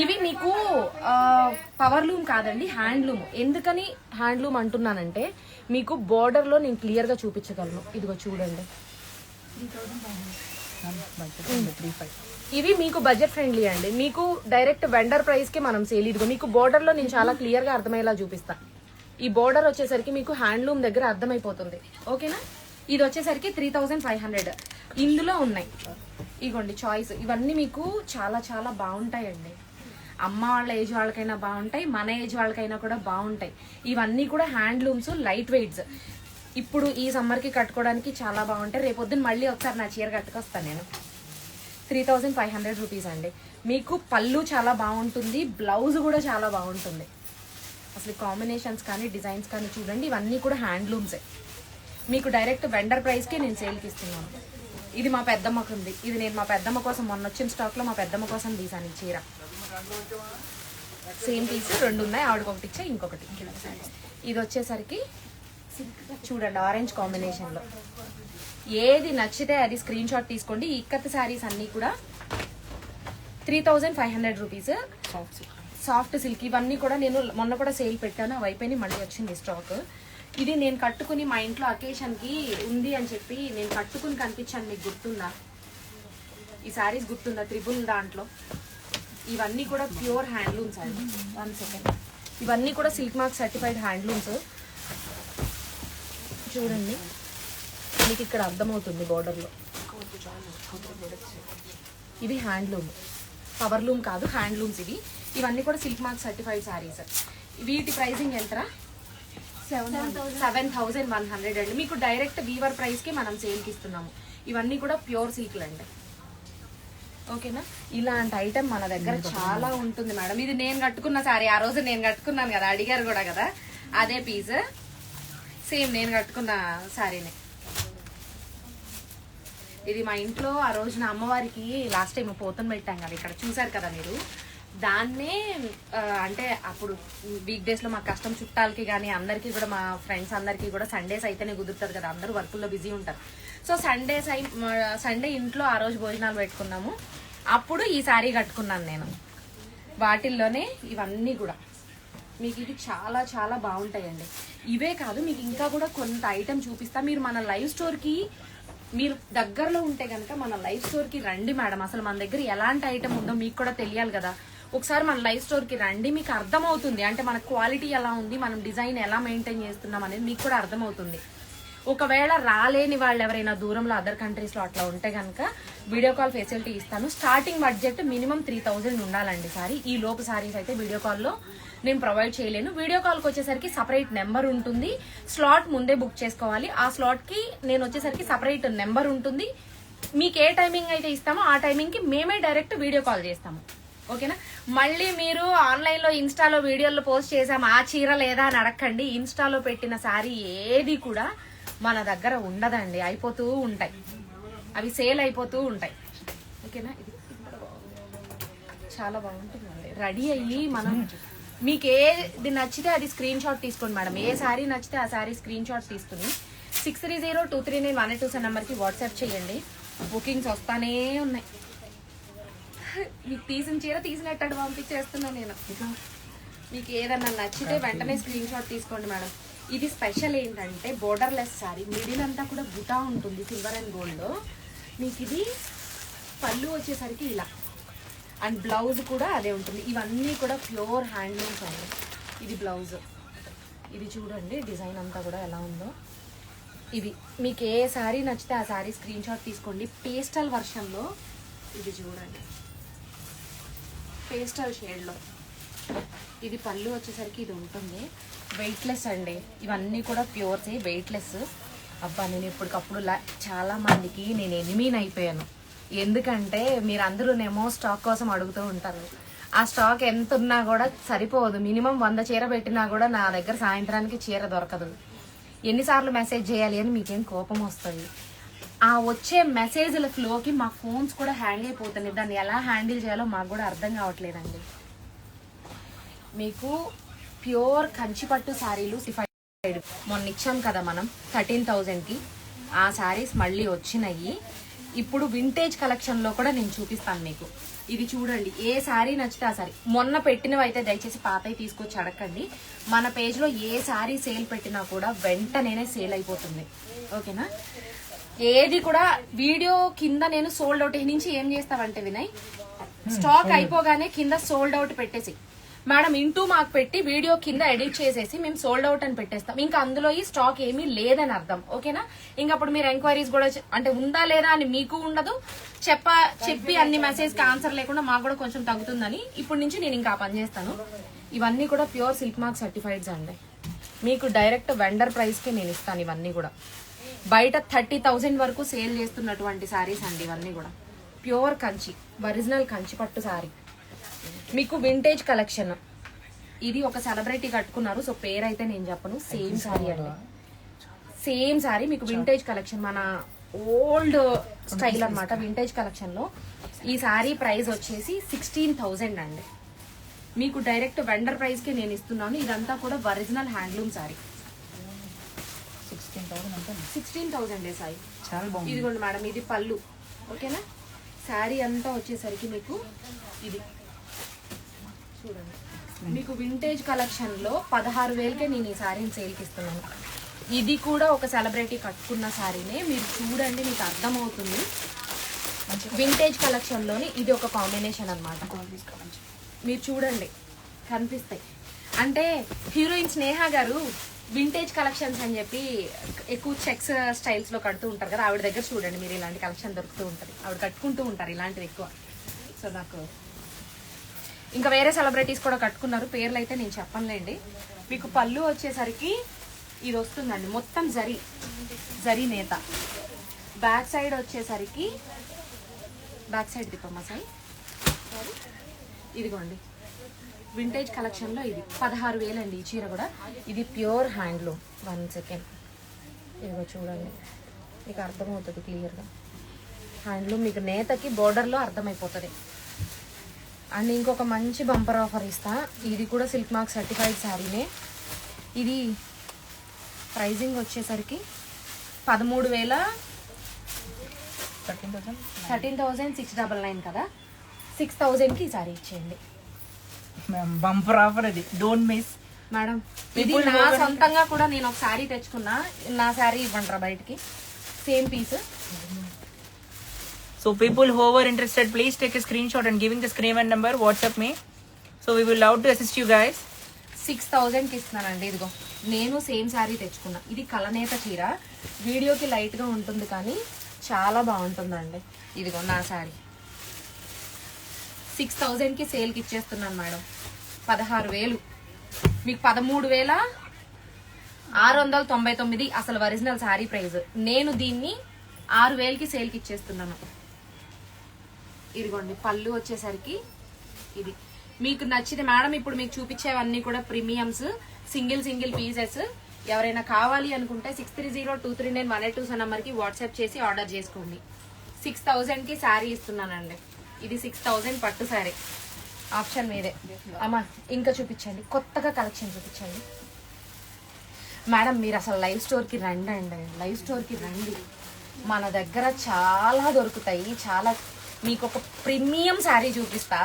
ఇవి మీకు పవర్ లూమ్ కాదండి, హ్యాండ్లూమ్. ఎందుకని హ్యాండ్లూమ్ అంటున్నానంటే మీకు బోర్డర్ లో నేను క్లియర్ గా చూపించగలను. ఇదిగో చూడండి, ఇవి మీకు బడ్జెట్ ఫ్రెండ్లీ అండి. మీకు డైరెక్ట్ వెండర్ ప్రైస్ కి మనం సేల్. ఇదిగో మీకు బోర్డర్ లో నేను చాలా క్లియర్ గా అర్థమయ్యేలా చూపిస్తా. ఈ బోర్డర్ వచ్చేసరికి మీకు హ్యాండ్లూమ్ దగ్గర అర్థమైపోతుంది. ఓకేనా? ఇది వచ్చేసరికి 3500 ఇందులో ఉన్నాయి. ఇగోండి చాయిస్. ఇవన్నీ మీకు చాలా చాలా బాగుంటాయండి. అమ్మ వాళ్ళ ఏజ్ వాళ్ళకైనా బాగుంటాయి, మన ఏజ్ వాళ్ళకైనా కూడా బాగుంటాయి. ఇవన్నీ కూడా హ్యాండ్లూమ్స్, లైట్ వెయిట్స్. ఇప్పుడు ఈ సమ్మర్ కి కట్టుకోవడానికి చాలా బాగుంటాయి. రేపొద్దున మళ్ళీ ఒకసారి నా చీర కట్టుకొస్తాను నేను. 3500 రూపీస్ అండి. మీకు పళ్ళు చాలా బాగుంటుంది, బ్లౌజ్ కూడా చాలా బాగుంటుంది. అసలు కాంబినేషన్స్ కానీ డిజైన్స్ కానీ చూడండి, ఇవన్నీ కూడా హ్యాండ్లూమ్సే. మీకు డైరెక్ట్ వెండర్ ప్రైస్ కి నేను సేల్కి ఇస్తున్నాను. ఇది మా పెద్దమ్మకు ఉంది. ఇది నేను మా పెద్దమ్మ కోసం మొన్న వచ్చిన స్టాక్ లో మా పెద్దమ్మ కోసం తీసాను ఈ చీర. సేమ్ పీస్ 2 ఉన్నాయి, ఆవిడకి ఒకటి ఇచ్చా, ఇంకొకటి. ఇది వచ్చేసరికి చూడండి ఆరెంజ్ కాంబినేషన్ లో. ఏది నచ్చితే అది స్క్రీన్ షాట్ తీసుకోండి. ఈ ఇక్కత్ శారీస్ అన్ని కూడా 3500 రూపీస్. సాఫ్ట్ సిల్క్ ఇవన్నీ కూడా నేను మొన్న కూడా సేల్ పెట్టాను, అవి అయిపోయి మళ్ళీ వచ్చింది స్టాక్. ఇది నేను కట్టుకుని మా ఇంట్లో అకేషన్ కి ఉంది అని చెప్పి నేను కట్టుకుని కనిపించాను. మీకు గుర్తుందా ఈ శారీస్? గుర్తుందా? త్రిబుల్ దాంట్లో. ఇవన్నీ కూడా ప్యూర్ హ్యాండ్లూమ్స్ అండి. 1 సెకండ్. ఇవన్నీ కూడా సిల్క్ మార్క్ సర్టిఫైడ్ హ్యాండ్లూమ్స్. చూడండి, మీకు ఇక్కడ అర్థమవుతుంది బోర్డర్ లో. ఇవి హ్యాండ్లూమ్, పవర్లూమ్ కాదు హ్యాండ్లూమ్స్ ఇవి. ఇవన్నీ కూడా సిల్క్ మార్క్ సర్టిఫైడ్ శారీస్. వీటి ప్రైసింగ్ ఎంతరా? 7,100 అండి. మీకు డైరెక్ట్ వీవర్ ప్రైస్కి మనం సేల్కి ఇస్తున్నాము. ఇవన్నీ కూడా ప్యూర్ సిల్క్లు అండి. ఓకేనా? ఇలాంటి ఐటమ్ మన దగ్గర చాలా ఉంటుంది మేడం. ఇది నేను కట్టుకున్న శారీ, ఆ రోజు నేను కట్టుకున్నాను కదా, అడిగారు కూడా కదా, అదే పీస్ సేమ్ నేను కట్టుకున్న శారీనే. ఇది మా ఇంట్లో ఆ రోజున అమ్మవారికి లాస్ట్ టైం పోతను పెట్టాం కదా, ఇక్కడ చూసారు కదా మీరు. దాన్నే అంటే అప్పుడు వీక్ డేస్ లో మా కష్టం చుట్టాలకి కానీ అందరికీ కూడా, మా ఫ్రెండ్స్ అందరికీ కూడా సండేస్ అయితేనే కుదురుతుంది కదా, అందరూ వర్కుల్లో బిజీ ఉంటారు. సో సండే ఇంట్లో ఆ రోజు భోజనాలు పెట్టుకున్నాము. అప్పుడు ఈ శారీ కట్టుకున్నాను నేను. వాటిల్లోనే ఇవన్నీ కూడా మీకు ఇది చాలా చాలా బాగుంటాయండి. ఇవే కాదు, మీకు ఇంకా కూడా కొంత ఐటమ్ చూపిస్తా. మీరు మన లైవ్ స్టోర్కి మీరు దగ్గరలో ఉంటే కనుక మన లైవ్ స్టోర్కి రండి మేడం. అసలు మన దగ్గర ఎలాంటి ఐటమ్ ఉందో మీకు కూడా తెలియాలి కదా. ఒకసారి మన లైవ్ స్టోర్కి రండి, మీకు అర్థమవుతుంది. అంటే మన క్వాలిటీ ఎలా ఉంది, మనం డిజైన్ ఎలా మెయింటైన్ చేస్తున్నాం అనేది మీకు కూడా అర్థమవుతుంది. ఒకవేళ రాలేని వాళ్ళు ఎవరైనా దూరంలో అదర్ కంట్రీస్లో అట్లా ఉంటే కనుక వీడియో కాల్ ఫెసిలిటీ ఇస్తాను. స్టార్టింగ్ బడ్జెట్ మినిమం 3,000 ఉండాలండి సారీ. ఈ లోపు సారీస్ అయితే వీడియో కాల్లో నేను ప్రొవైడ్ చేయలేను. వీడియో కాల్కి వచ్చేసరికి సపరేట్ నెంబర్ ఉంటుంది. స్లాట్ ముందే బుక్ చేసుకోవాలి. ఆ స్లాట్కి నేను వచ్చేసరికి సపరేట్ నెంబర్ ఉంటుంది. మీకు ఏ టైమింగ్ అయితే ఇస్తామో ఆ టైమింగ్కి మేమే డైరెక్ట్ వీడియో కాల్ చేస్తాము. ఓకేనా? మళ్ళీ మీరు ఆన్లైన్లో ఇన్స్టాలో వీడియోలో పోస్ట్ చేసాం ఆ చీర లేదా అని అడగండి. ఇన్స్టాలో పెట్టిన శారీ ఏది కూడా మన దగ్గర ఉండదండి, అయిపోతూ ఉంటాయి, అవి సేల్ అయిపోతూ ఉంటాయి. ఓకేనా? ఇది చాలా బాగుంటుందండి. రెడీ అయ్యి మనం మీకు ఏది నచ్చితే అది స్క్రీన్ షాట్ తీసుకోండి మేడం. ఏ శారీ నచ్చితే ఆ శారీ స్క్రీన్ షాట్ తీసుకుని 6302391827 నెంబర్కి వాట్సాప్ చేయండి. బుకింగ్స్ వస్తానే ఉన్నాయి. మీకు తీసిన చీర తీసినట్టు పంపించేస్తున్నాను నేను. మీకు ఏదన్నా నచ్చితే వెంటనే స్క్రీన్ షాట్ తీసుకోండి మేడం. ఇది స్పెషల్ ఏంటంటే బోర్డర్లెస్ శారీ, మిడిల్ అంతా కూడా బుటా ఉంటుంది సిల్వర్ అండ్ గోల్డ్లో. మీకు ఇది పళ్ళు వచ్చేసరికి ఇలా, అండ్ బ్లౌజ్ కూడా అదే ఉంటుంది. ఇవన్నీ కూడా ప్యూర్ హ్యాండ్లూమ్స్ అండి. ఇది బ్లౌజ్, ఇది చూడండి డిజైన్ అంతా కూడా ఎలా ఉందో. ఇది మీకు ఏ శారీ నచ్చితే ఆ శారీ స్క్రీన్ షాట్ తీసుకోండి. పేస్టల్ వర్షన్లో ఇది చూడండి, పేస్టల్ షేడ్లో. ఇది పళ్ళు వచ్చేసరికి ఇది ఉంటుంది. వెయిట్లెస్ అండి, ఇవన్నీ కూడా ప్యూర్సే, వెయిట్లెస్. అబ్బా నేను ఇప్పటికప్పుడు చాలా మందికి నేను ఎనిమీని అయిపోయాను. ఎందుకంటే మీరు అందరూనేమో స్టాక్ కోసం అడుగుతూ ఉంటారు. ఆ స్టాక్ ఎంత ఉన్నా కూడా సరిపోదు. మినిమం 100 చీర పెట్టినా కూడా నా దగ్గర సాయంత్రానికి చీర దొరకదు. ఎన్నిసార్లు మెసేజ్ చేయాలి అని మీకేం కోపం వస్తుంది. ఆ వచ్చే మెసేజ్ల ఫ్లోకి మా ఫోన్స్ కూడా హ్యాంగ్ అయిపోతున్నాయి. దాన్ని ఎలా హ్యాండిల్ చేయాలో మాకు కూడా అర్థం కావట్లేదండి. మీకు ప్యూర్ కంచిపట్టు శారీలు మొన్న ఇచ్చాం కదా మనం 13,000కి. ఆ శారీస్ మళ్ళీ వచ్చినాయి. ఇప్పుడు వింటేజ్ కలెక్షన్లో కూడా నేను చూపిస్తాను మీకు. ఇది చూడండి, ఏ శారీ నచ్చితే ఆ శారీ. మొన్న పెట్టినవి అయితే దయచేసి పాతవి తీసుకొచ్చి అడగండి. మన పేజ్లో ఏ శారీ సేల్ పెట్టినా కూడా వెంటనే సేల్ అయిపోతుంది. ఓకేనా? ఏది కూడా వీడియో కింద నేను సోల్డ్ అవుట్ నుంచి ఏం చేస్తావంటే వినయ్, స్టాక్ అయిపోగానే కింద సోల్డ్ అవుట్ పెట్టేసి మేడం ఇంటూ మాకు పెట్టి వీడియో కింద ఎడిట్ చేసేసి మేము సోల్డ్ అవుట్ అని పెట్టేస్తాం. ఇంకా అందులో ఈ స్టాక్ ఏమీ లేదని అర్థం. ఓకేనా? ఇంకా అప్పుడు మీరు ఎంక్వైరీస్ కూడా అంటే ఉందా లేదా అని మీకు ఉండదు. చెప్పి అన్ని మెసేజ్కి ఆన్సర్ లేకుండా మాకు కూడా కొంచెం తగ్గుతుందని ఇప్పటి నుంచి నేను ఇంకా పని చేస్తాను. ఇవన్నీ కూడా ప్యూర్ సిల్క్ మార్క్ సర్టిఫైడ్స్ అండి. మీకు డైరెక్ట్ వెండర్ ప్రైస్కి నేను ఇస్తాను. ఇవన్నీ కూడా బయట 30,000 వరకు సేల్ చేస్తున్నటువంటి శారీస్ అండి. ఇవన్నీ కూడా ప్యూర్ కంచి, ఒరిజినల్ కంచి పట్టు శారీ. మీకు వింటేజ్ కలెక్షన్. ఇది ఒక సెలబ్రిటీ కట్టుకున్నారు, సో పేరు అయితే నేను చెప్పను. సేమ్ శారీ అండి, సేమ్ శారీ. మీకు వింటేజ్ కలెక్షన్, మన ఓల్డ్ స్టైల్ అనమాట. వింటేజ్ కలెక్షన్ లో ఈ శారీ ప్రైస్ వచ్చేసి 16,000 అండి. మీకు డైరెక్ట్ వెండర్ ప్రైస్ కి నేను ఇస్తున్నాను. ఇదంతా కూడా ఒరిజినల్ హ్యాండ్లూమ్ శారీ. 16,000 సారీ. చాలా బాగుంది. ఇదిగోండి మేడం, ఇది పళ్ళు. ఓకేనా? శారీ అంతా వచ్చేసరికి మీకు ఇది చూడండి. మీకు వింటేజ్ కలెక్షన్ లో 16,000కే నేను ఈ శారీని సేల్కి ఇస్తున్నాను. ఇది కూడా ఒక సెలబ్రిటీ కట్టుకున్న శారీనే. మీరు చూడండి, మీకు అర్థమవుతుంది. వింటేజ్ కలెక్షన్ లోని ఇది ఒక కాంబినేషన్ అన్నమాట. మీరు చూడండి, కనిపిస్తాయి. అంటే హీరోయిన్ స్నేహ గారు వింటేజ్ కలెక్షన్స్ అని చెప్పి ఎక్కువ చెక్స్ స్టైల్స్ లో కడుతూ ఉంటారు కదా, ఆవిడ దగ్గర చూడండి మీరు ఇలాంటి కలెక్షన్ దొరుకుతూ ఉంటుంది, ఆవిడ కట్టుకుంటూ ఉంటారు ఇలాంటివి ఎక్కువ. సో నాకు ఇంకా వేరే సెలబ్రిటీస్ కూడా కట్టుకున్నారు, పేర్లు అయితే నేను చెప్పనులేండి. మీకు పళ్ళు వచ్చేసరికి ఇది వస్తుందండి మొత్తం జరీ నేత. బ్యాక్ సైడ్ వచ్చేసరికి బ్యాక్ సైడ్ తిప్పమ్మా సాయి, ఇదిగోండి వింటేజ్ కలెక్షన్లో ఇది 16,000 అండి ఈ చీర కూడా. ఇది ప్యూర్ హ్యాండ్లూమ్. 1 సెకండ్ ఇదిగో చూడండి, మీకు అర్థమవుతుంది క్లియర్గా. హ్యాండ్లూమ్ మీకు నేతకి బోర్డర్లో అర్థమైపోతుంది. అండ్ ఇంకొక మంచి బంపర్ ఆఫర్ ఇస్తా, ఇది కూడా సిల్క్ మార్క్ సర్టిఫైడ్ శారీనే. ఇది ప్రైజింగ్ వచ్చేసరికి 13,699 కదా, 6,000కి ఈ శారీ ఇచ్చేయండి బంపర్ ఆఫర్ అది, డోంట్ మిస్ మేడం. ఇది నా సొంతంగా కూడా నేను ఒక శారీ తెచ్చుకున్నా, నా శారీ ఇవ్వంటారా బయటికి, same piece. So people who are interested, please take a screenshot and giving the screen and number, WhatsApp me. So we will love to assist you guys. 6,000కి ఇస్తున్నానండి. ఇదిగో నేను సేమ్ శారీ తెచ్చుకున్నా, ఇది కలనేత చీర, వీడియోకి లైట్ గా ఉంటుంది కానీ చాలా బాగుంటుందండి. ఇదిగో నా శారీ 6,000కి సేల్కి ఇచ్చేస్తున్నాను మేడం. 16,000 మీకు 13,699 అసలు ఒరిజినల్ శారీ ప్రైస్. నేను దీన్ని 6,000కి సేల్కి ఇచ్చేస్తున్నాను. ఇదిగోండి పళ్ళు వచ్చేసరికి ఇది మీకు నచ్చింది మేడం. ఇప్పుడు మీకు చూపించేవన్నీ కూడా ప్రీమియమ్స్, సింగిల్ పీసెస్. ఎవరైనా కావాలి అనుకుంటే 6302391827 నెంబర్కి వాట్సాప్ చేసి ఆర్డర్ చేసుకోండి. 6,000కి శారీ ఇస్తున్నానండి. ఇది 6,000 పట్టు శారీ, ఆప్షన్ మీదే. అమ్మా ఇంకా చూపించండి, కొత్తగా కలెక్షన్ చూపించండి మేడం. మీరు అసలు లైవ్ స్టోర్కి రండి అండి, లైవ్ స్టోర్కి రండి. మన దగ్గర చాలా దొరుకుతాయి. చాలా మీకు ఒక ప్రీమియం శారీ చూపిస్తా.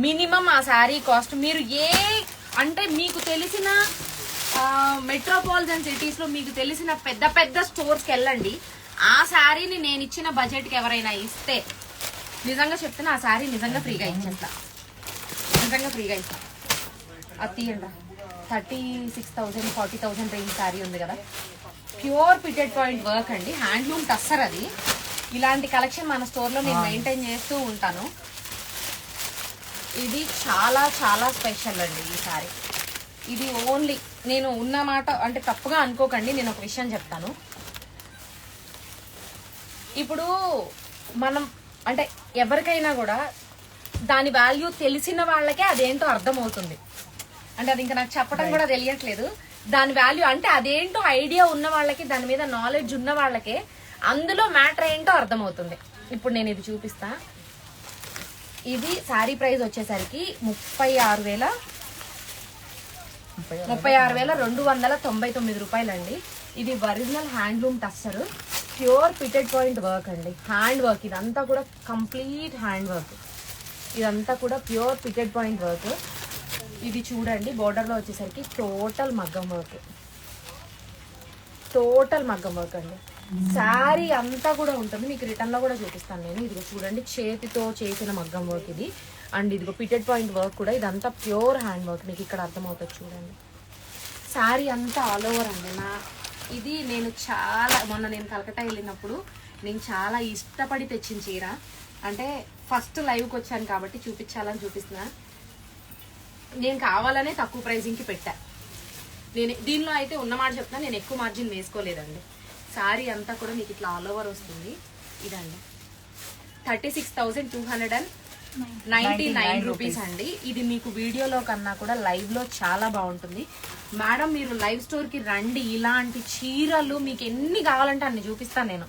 మినిమం ఆ శారీ కాస్ట్ మీరు అంటే మీకు తెలిసిన మెట్రోపాలిటన్ సిటీస్ లో మీకు తెలిసిన పెద్ద స్టోర్స్కి వెళ్ళండి. ఆ శారీని నేను ఇచ్చిన బడ్జెట్కి ఎవరైనా ఇస్తే నిజంగా చెప్తున్నా, ఆ శారీ నిజంగా ఫ్రీగా ఇచ్చేస్తా, నిజంగా ఫ్రీగా ఇస్తా. అది తీయండి. 36,000 40,000 రేంజ్ శారీ ఉంది కదా, ప్యూర్ పిటెడ్ పాయింట్ వర్క్ అండి, హ్యాండ్లూమ్ టస్సర్. అది ఇలాంటి కలెక్షన్ మన స్టోర్లో నేను మెయింటైన్ చేస్తూ ఉంటాను. ఇది చాలా చాలా స్పెషల్ అండి ఈ శారీ. ఇది ఓన్లీ నేను ఉన్న మాట అంటే తప్పుగా అనుకోకండి, నేను ఒక విషయం చెప్తాను. ఇప్పుడు మనం అంటే ఎవరికైనా కూడా దాని వాల్యూ తెలిసిన వాళ్ళకే అదేంటో అర్థమవుతుంది. అంటే అది ఇంకా నాకు చెప్పడం కూడా తెలియట్లేదు. దాని వాల్యూ అంటే అదేంటో ఐడియా ఉన్న వాళ్ళకి, దాని మీద నాలెడ్జ్ ఉన్న వాళ్ళకే అందులో మ్యాటర్ ఏంటో అర్థమవుతుంది. ఇప్పుడు నేను ఇది చూపిస్తా. ఇది శారీ ప్రైస్ వచ్చేసరికి 36,299 రూపాయలండి. ఇది original handloom tussar, pure pitted point work అండి, హ్యాండ్ వర్క్. ఇదంతా కూడా కంప్లీట్ హ్యాండ్ వర్క్, ఇదంతా కూడా ప్యూర్ పిటెడ్ పాయింట్ వర్క్. ఇది చూడండి బోర్డర్లో వచ్చేసరికి టోటల్ మగ్గం వర్క్ అండి. శారీ అంతా కూడా ఉంటుంది, మీకు రిటర్న్ లో కూడా చూపిస్తాను నేను. ఇదిగో చూడండి చేతితో చేసిన మగ్గం వర్క్ ఇది. అండ్ ఇదిగో పిటెడ్ పాయింట్ వర్క్ కూడా, ఇదంతా ప్యూర్ హ్యాండ్ వర్క్, మీకు ఇక్కడ అర్థమవుతుంది చూడండి. శారీ అంతా ఆల్ ఓవర్ అండి. ఇది నేను మొన్న నేను కలకత్తా వెళ్ళినప్పుడు నేను చాలా ఇష్టపడి తెచ్చిన చీర. అంటే ఫస్ట్ లైవ్కి వచ్చాను కాబట్టి చూపించాలని చూపిస్తున్నా. నేను కావాలనే తక్కువ ప్రైజింగ్కి పెట్టా. నేను దీనిలో అయితే ఉన్నమాట చెప్తున్నా, నేను ఎక్కువ మార్జిన్ వేసుకోలేదండి. శారీ అంతా కూడా మీకు ఇట్లా ఆల్ ఓవర్ వస్తుంది. ఇదండి 36,299 రూపీస్ అండి. ఇది మీకు వీడియోలో కన్నా కూడా లైవ్ లో చాలా బాగుంటుంది మేడం. మీరు లైవ్ స్టోర్ కి రండి, ఇలాంటి చీరలు మీకు ఎన్ని కావాలంటే అన్ని చూపిస్తాను నేను.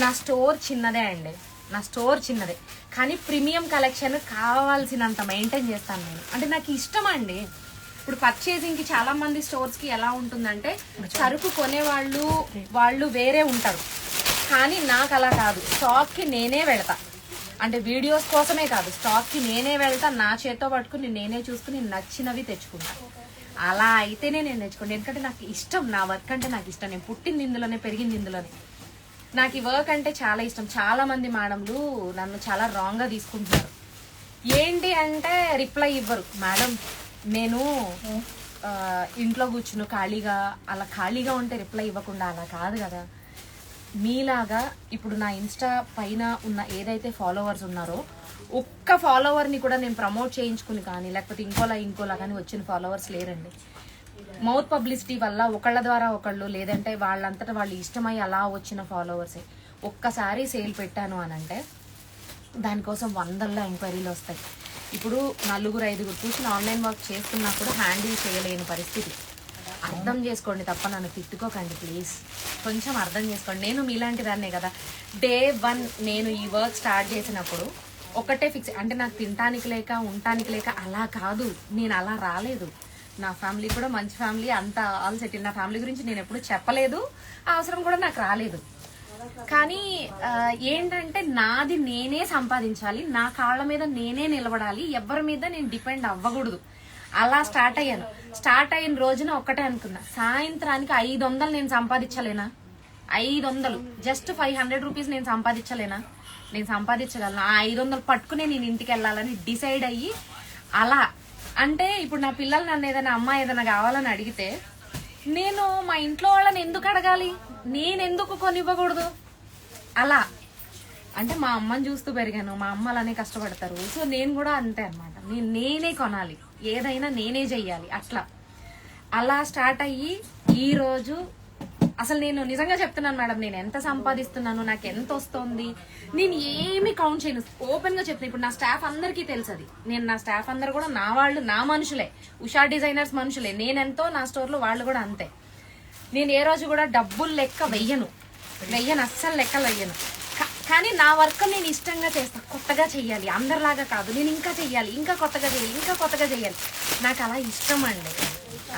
నా స్టోర్ చిన్నదే అండి, నా స్టోర్ చిన్నదే కానీ ప్రీమియం కలెక్షన్ కావాల్సినంత మెయింటైన్ చేస్తాను నేను. అంటే నాకు ఇష్టం అండి. ఇప్పుడు పర్చేసింగ్ కి చాలా మంది స్టోర్స్ కి ఎలా ఉంటుందంటే సరుకు కొనే వాళ్ళు వేరే ఉంటారు, కానీ నాకు అలా కాదు. స్టాక్ కి నేనే వెళ్తా, అంటే వీడియోస్ కోసమే కాదు, స్టాక్ కి నేనే వెళ్తా, నా చేత్తో పట్టుకుని నేనే చూసుకుని నచ్చినవి తెచ్చుకుంటా. అలా అయితేనే నేను తెచ్చుకోండి, ఎందుకంటే నాకు ఇష్టం, నా వర్క్ అంటే నాకు ఇష్టం. నేను పుట్టింది ఇందులోనే, పెరిగింది ఇందులోనే. నాకు ఈ వర్క్ అంటే చాలా ఇష్టం. చాలా మంది మేడంలు నన్ను చాలా రాంగ్ గా తీసుకుంటున్నారు. ఏంటి అంటే రిప్లై ఇవ్వరు. మేడం నేను ఇంట్లో కూర్చుని ఖాళీగా ఉంటే రిప్లై ఇవ్వకుండా అలా కాదు కదా. మీలాగా ఇప్పుడు నా ఇన్స్టా పైన ఉన్న ఏదైతే ఫాలోవర్స్ ఉన్నారో ఒక్క ఫాలోవర్ని కూడా నేను ప్రమోట్ చేయించుకుని కానీ లేకపోతే ఇంకోలా కానీ వచ్చిన ఫాలోవర్స్ లేరండి. మౌత్ పబ్లిసిటీ వల్ల ఒకళ్ళ ద్వారా ఒకళ్ళు, లేదంటే వాళ్ళంతటా వాళ్ళు ఇష్టమై అలా వచ్చిన ఫాలోవర్సే. ఒక్కసారి సేల్ పెట్టాను అని అంటే దానికోసం వందల్లో ఎంక్వైరీలు వస్తాయి. ఇప్పుడు 4-5 కూర్చుని ఆన్లైన్ వర్క్ చేస్తున్నప్పుడు హ్యాండిల్ చేయలేని పరిస్థితి. అర్థం చేసుకోండి, తప్ప నన్ను తిట్టుకోకండి ప్లీజ్. కొంచెం అర్థం చేసుకోండి. నేను మీలాంటి దాన్నే కదా. డే 1 నేను ఈ వర్క్ స్టార్ట్ చేసినప్పుడు ఒకటే ఫిక్స్, అంటే నాకు తినటానికి లేక ఉండటానికి లేక అలా కాదు. నేను అలా రాలేదు. నా ఫ్యామిలీ కూడా మంచి ఫ్యామిలీ, అంతా ఆల్ సెటిల్. నా ఫ్యామిలీ గురించి నేను ఎప్పుడు చెప్పలేదు, అవసరం కూడా నాకు రాలేదు. కానీ ఏంటంటే నాది నేనే సంపాదించాలి, నా కాళ్ళ మీద నేనే నిలబడాలి, ఎవరి మీద నేను డిపెండ్ అవ్వకూడదు. అలా స్టార్ట్ అయ్యాను. స్టార్ట్ అయిన రోజున ఒక్కటే అనుకున్నా, సాయంత్రానికి 500 నేను సంపాదించలేనా? 500 జస్ట్ 500 రూపీస్ నేను సంపాదించలేనా? నేను సంపాదించగలను. ఆ 500 పట్టుకునే నేను ఇంటికి వెళ్ళాలని డిసైడ్ అయ్యి అలా. అంటే ఇప్పుడు నా పిల్లలు నన్ను ఏదైనా అమ్మ ఏదైనా కావాలని అడిగితే నేను మా ఇంట్లో వాళ్ళని ఎందుకు అడగాలి? నేనెందుకు కొనివ్వకూడదు? అలా అంటే మా అమ్మని చూస్తూ పెరిగాను. మా అమ్మ అలానే కష్టపడతారు. సో నేను కూడా అంతే అనమాట. నేనే కొనాలి, ఏదైనా నేనే చెయ్యాలి. అలా స్టార్ట్ అయ్యి ఈరోజు అసలు నేను నిజంగా చెప్తున్నాను మేడం, నేను ఎంత సంపాదిస్తున్నాను, నాకు ఎంత వస్తుంది, నేను ఏమి కౌంట్ చేయను. ఓపెన్ గా చెప్తాను. ఇప్పుడు నా స్టాఫ్ అందరికీ తెలుసు అది. నా స్టాఫ్ అందరు కూడా నా వాళ్ళు, నా మనుషులే, ఉషా డిజైనర్స్ మనుషులే. నేనెంతో నా స్టోర్ లో వాళ్ళు కూడా అంతే. నేను ఏ రోజు కూడా డబ్బులు లెక్క వెయ్యను, అస్సలు లెక్కలు వెయ్యను. కానీ నా వర్క్ నేను ఇష్టంగా చేస్తాను. కొత్తగా చెయ్యాలి, అందరిలాగా కాదు. నేను ఇంకా చెయ్యాలి, ఇంకా కొత్తగా చేయాలి. నాకు అలా ఇష్టం అండి,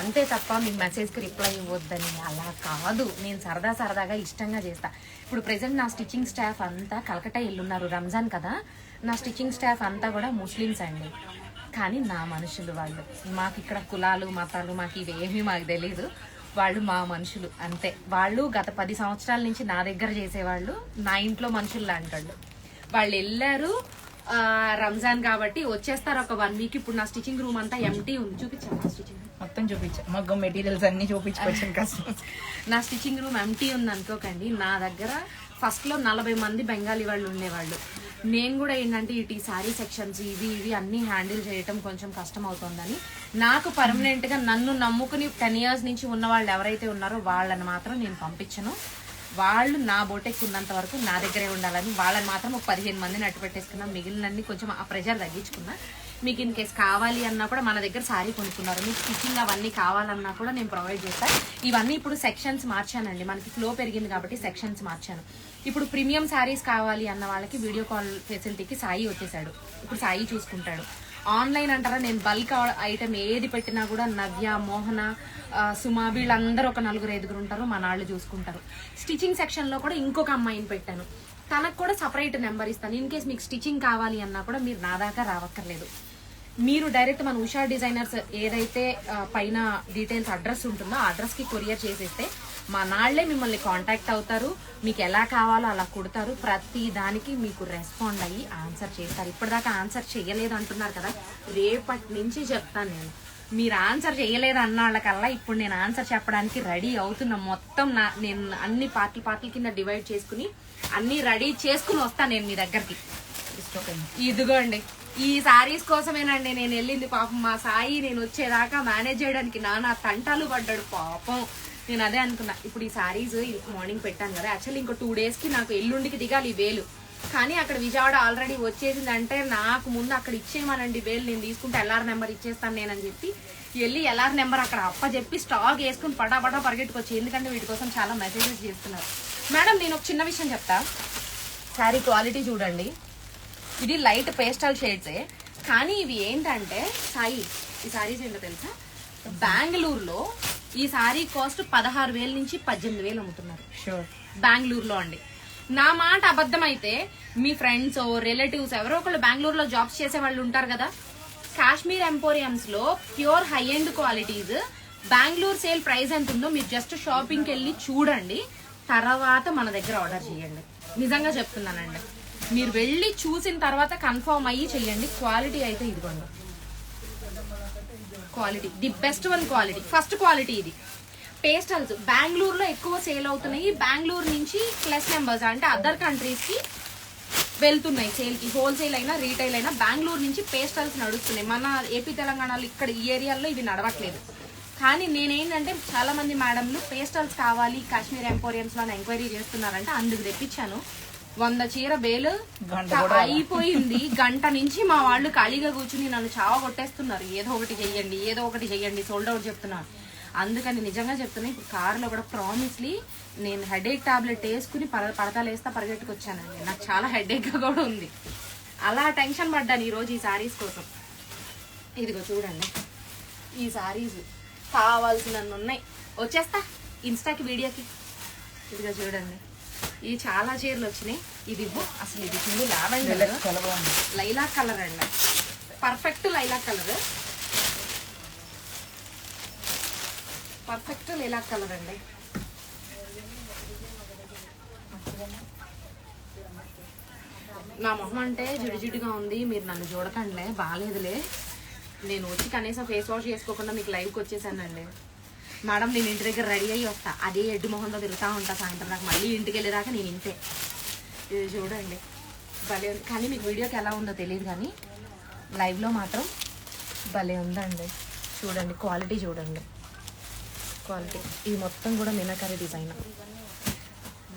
అంతే తప్ప మీ మెసేజ్కి రిప్లై ఇవ్వద్దని అలా కాదు. నేను సరదాగా ఇష్టంగా చేస్తా. ఇప్పుడు ప్రెసెంట్ నా స్టిచ్చింగ్ స్టాఫ్ అంతా కలకట్టా వెళ్ళున్నారు, రంజాన్ కదా. నా స్టిచ్చింగ్ స్టాఫ్ అంతా కూడా ముస్లిమ్స్ అండి. కానీ నా మనుషులు వాళ్ళు. మాకు ఇక్కడ కులాలు మతాలు మాకు ఇవేమీ మాకు తెలీదు. వాళ్ళు మా మనుషులు అంతే. వాళ్ళు గత 10 సంవత్సరాల నుంచి నా దగ్గర చేసేవాళ్ళు, నా ఇంట్లో మనుషులు లాంటి వాళ్ళు. వెళ్ళారు రంజాన్ కాబట్టి వచ్చేస్తారు ఒక 1 వీక్. ఇప్పుడు నా స్టిచ్చింగ్ రూమ్ అంతా ఎంటీ ఉంది. చూపించాను స్టిచ్చింగ్ మొత్తం చూపించా, మగ్గం మెటీరియల్స్ అన్ని చూపించుకొచ్చాను కస్టమర్స్. నా స్టిచ్చింగ్ రూమ్ ఎంటీ ఉంది అనుకోకండి. నా దగ్గర ఫస్ట్ లో 40 మంది బెంగాలీ వాళ్ళు ఉండేవాళ్ళు. నేను కూడా ఏంటంటే ఇటు ఈ శారీ సెక్షన్స్ ఇవి అన్ని హ్యాండిల్ చేయటం కొంచెం కష్టం అవుతుందని నాకు పర్మనెంట్ గా నన్ను నమ్ముకుని 10 years నుంచి ఉన్న వాళ్ళు ఎవరైతే ఉన్నారో వాళ్ళని మాత్రం నేను పంపించను. వాళ్ళు నా బోటెక్ ఉన్నంత వరకు నా దగ్గరే ఉండాలని వాళ్ళని మాత్రం ఒక 15 మందిని అట్టు పెట్టేసుకున్నా. మిగిలినన్ని కొంచెం ఆ ప్రెషర్ తగ్గించుకున్నా. మీకు ఇన్ కేసు కావాలి అన్నా కూడా మన దగ్గర శారీ కొనుక్కున్నారు, మీకు స్టిచ్చింగ్ అవన్నీ కావాలన్నా కూడా నేను ప్రొవైడ్ చేస్తాను. ఇవన్నీ ఇప్పుడు సెక్షన్స్ మార్చానండి, మనకి ఫ్లో పెరిగింది కాబట్టి సెక్షన్స్ మార్చాను. ఇప్పుడు ప్రీమియం శారీస్ కావాలి అన్న వాళ్ళకి వీడియో కాల్ ఫెసిలిటీకి సాయి వచ్చేసాడు. ఇప్పుడు సాయి చూసుకుంటాడు. ఆన్లైన్ అంటారా, నేను బల్క్ ఐటమ్ ఏది పెట్టినా కూడా నవ్య, మోహన, సుమా వీళ్ళందరూ ఒక 4-5 ఉంటారు, మన వాళ్ళు చూసుకుంటారు. స్టిచ్చింగ్ సెక్షన్ లో కూడా ఇంకొక అమ్మాయిని పెట్టాను, తనకు కూడా సపరేట్ నెంబర్ ఇస్తాను. ఇన్ కేస్ మీకు స్టిచ్చింగ్ కావాలి అన్నా కూడా మీరు నా దాకా రావక్కర్లేదు. మీరు డైరెక్ట్ మన ఉషా డిజైనర్స్ ఏదైతే పైన డీటెయిల్స్ అడ్రస్ ఉంటుందో ఆ అడ్రస్ కి కొరియర్ చేసేస్తే మా నాళ్లే మిమ్మల్ని కాంటాక్ట్ అవుతారు. మీకు ఎలా కావాలో అలా కుడతారు. ప్రతి దానికి మీకు రెస్పాండ్ అయ్యి ఆన్సర్ చేస్తారు. ఇప్పటిదాకా ఆన్సర్ చేయలేదు అంటున్నారు కదా, రేపటి నుంచి చెప్తాను నేను. మీరు ఆన్సర్ చేయలేదు అన్న వాళ్ళకల్లా ఇప్పుడు నేను ఆన్సర్ చెప్పడానికి రెడీ అవుతున్నా. మొత్తం నేను అన్ని పార్ట్ల కింద డివైడ్ చేసుకుని అన్ని రెడీ చేసుకుని వస్తాను నేను మీ దగ్గరికి. ఇదిగోండి ఈ శారీస్ కోసమేనండి నేను వెళ్ళింది. పాపం మా సాయి నేను వచ్చేదాకా మేనేజ్ చేయడానికి నానా తంటాలు పడ్డాడు పాపం. నేను అదే అనుకున్నా. ఇప్పుడు ఈ శారీస్ మార్నింగ్ పెట్టాను కదా, యాక్చువల్లీ ఇంకో 2 days కి నాకు ఎల్లుండికి దిగాలి వేలు. కానీ అక్కడ విజయవాడ ఆల్రెడీ వచ్చేసింది. అంటే నాకు ముందు అక్కడ ఇచ్చేయమనండి వేలు, నేను తీసుకుంటే ఎల్ఆర్ నెంబర్ ఇచ్చేస్తాను నేనని చెప్పి వెళ్ళి ఎల్ఆర్ నెంబర్ అక్కడ చెప్పి స్టాక్ వేసుకుని పటాపటా పరిగెట్టుకొచ్చి. ఎందుకంటే వీటి కోసం చాలా మెసేజెస్ చేస్తున్నారు. మేడం నేను ఒక చిన్న విషయం చెప్తా. శారీ క్వాలిటీ చూడండి, ఇది లైట్ పేస్టల్ షేడ్సే. కానీ ఇవి ఏంటంటే సాయి, ఈ శారీస్ ఏంటో తెలుసా, బెంగళూరులో ఈ శారీ కాస్ట్ 16,000 నుంచి 18,000 అమ్ముతున్నారు. షూర్ బెంగళూరులో అండి. నా మాట అబద్ధం అయితే మీ ఫ్రెండ్స్ రిలేటివ్స్ ఎవరో ఒకళ్ళు బెంగళూరులో జాబ్స్ చేసే వాళ్ళు ఉంటారు కదా, కాశ్మీర్ ఎంపోరియంస్ లో pure high end qualities Bengaluru sale price ఎంత ఉందో మీరు జస్ట్ షాపింగ్కి వెళ్ళి చూడండి, తర్వాత మన దగ్గర ఆర్డర్ చేయండి. నిజంగా చెప్తున్నానండి, మీరు వెళ్ళి చూసిన తర్వాత కన్ఫర్మ్ అయ్యి చెయ్యండి. క్వాలిటీ అయితే ఇదిగోండి, quality, the best one quality, first quality ఇది. పేస్టల్స్ బెంగళూరులో ఎక్కువ సేల్ అవుతున్నాయి. బెంగళూరు నుంచి ప్లస్ నెంబర్స్ అంటే అదర్ కంట్రీస్ కి వెళ్తున్నాయి సేల్ కి. హోల్సేల్ అయినా రీటైల్ అయినా బెంగళూరు నుంచి పేస్టల్స్ నడుస్తున్నాయి. మన ఏపీ తెలంగాణలో ఇక్కడ ఈ ఏరియాలో ఇవి నడవట్లేదు. కానీ నేనేంటంటే చాలా మంది మేడంలు పేస్టల్స్ కావాలి కాశ్మీర్ ఎంపోరియంస్ లో ఎంక్వైరీ చేస్తున్నారంటే అందుకు తెప్పించాను. 100 చీర బేలు అయిపోయింది. గంట నుంచి మా వాళ్ళు ఖాళీగా కూర్చుని నన్ను చావ కొట్టేస్తున్నారు. ఏదో ఒకటి చెయ్యండి సోల్డ్ అవుట్ చెప్తున్నారు. అందుకని నిజంగా చెప్తున్నా, ఇప్పుడు కారులో కూడా ప్రామిస్లీ నేను హెడేక్ టాబ్లెట్ వేసుకుని పడతాలు వేస్తా పరిగెట్టుకొచ్చానండి. నాకు చాలా హెడేక్ గా కూడా ఉంది. అలా టెన్షన్ పడ్డాను ఈ రోజు ఈ శారీస్ కోసం. ఇదిగో చూడండి, ఈ శారీస్ కావాల్సినన్ని ఉన్నాయి. వచ్చేస్తా ఇన్స్టాకి వీడియోకి. ఇదిగో చూడండి, ఇవి చాలా చీరలు వచ్చినాయి. ఇది అసలు ఇది చూడు లావెండర్ లైలాక్ కలర్ అండి, perfect lilac colour, perfect lilac colour అండి. నా మొహం అంటే జిడిజిడిగా ఉంది, మీరు నన్ను చూడకండిలే, బాగాలేదులే. నేను వచ్చి కనీసం ఫేస్ వాష్ చేసుకోకుండా మీకు లైవ్కి వచ్చేసానండి. మేడం నేను ఇంటి దగ్గర రెడీ అయ్యి వస్తా, అదే ఎడ్డు మొహంతో తిరుగుతూ ఉంటా సాయంత్రం నాకు. మళ్ళీ ఇంటికి వెళ్ళేదాకా నేను ఇంతే. ఇది చూడండి భలే ఉంది. కానీ మీకు వీడియోకి ఎలా ఉందో తెలియదు, కానీ లైవ్లో మాత్రం భలే ఉందండి. చూడండి క్వాలిటీ, చూడండి క్వాలిటీ. ఇది మొత్తం కూడా మీనాకరీ డిజైన్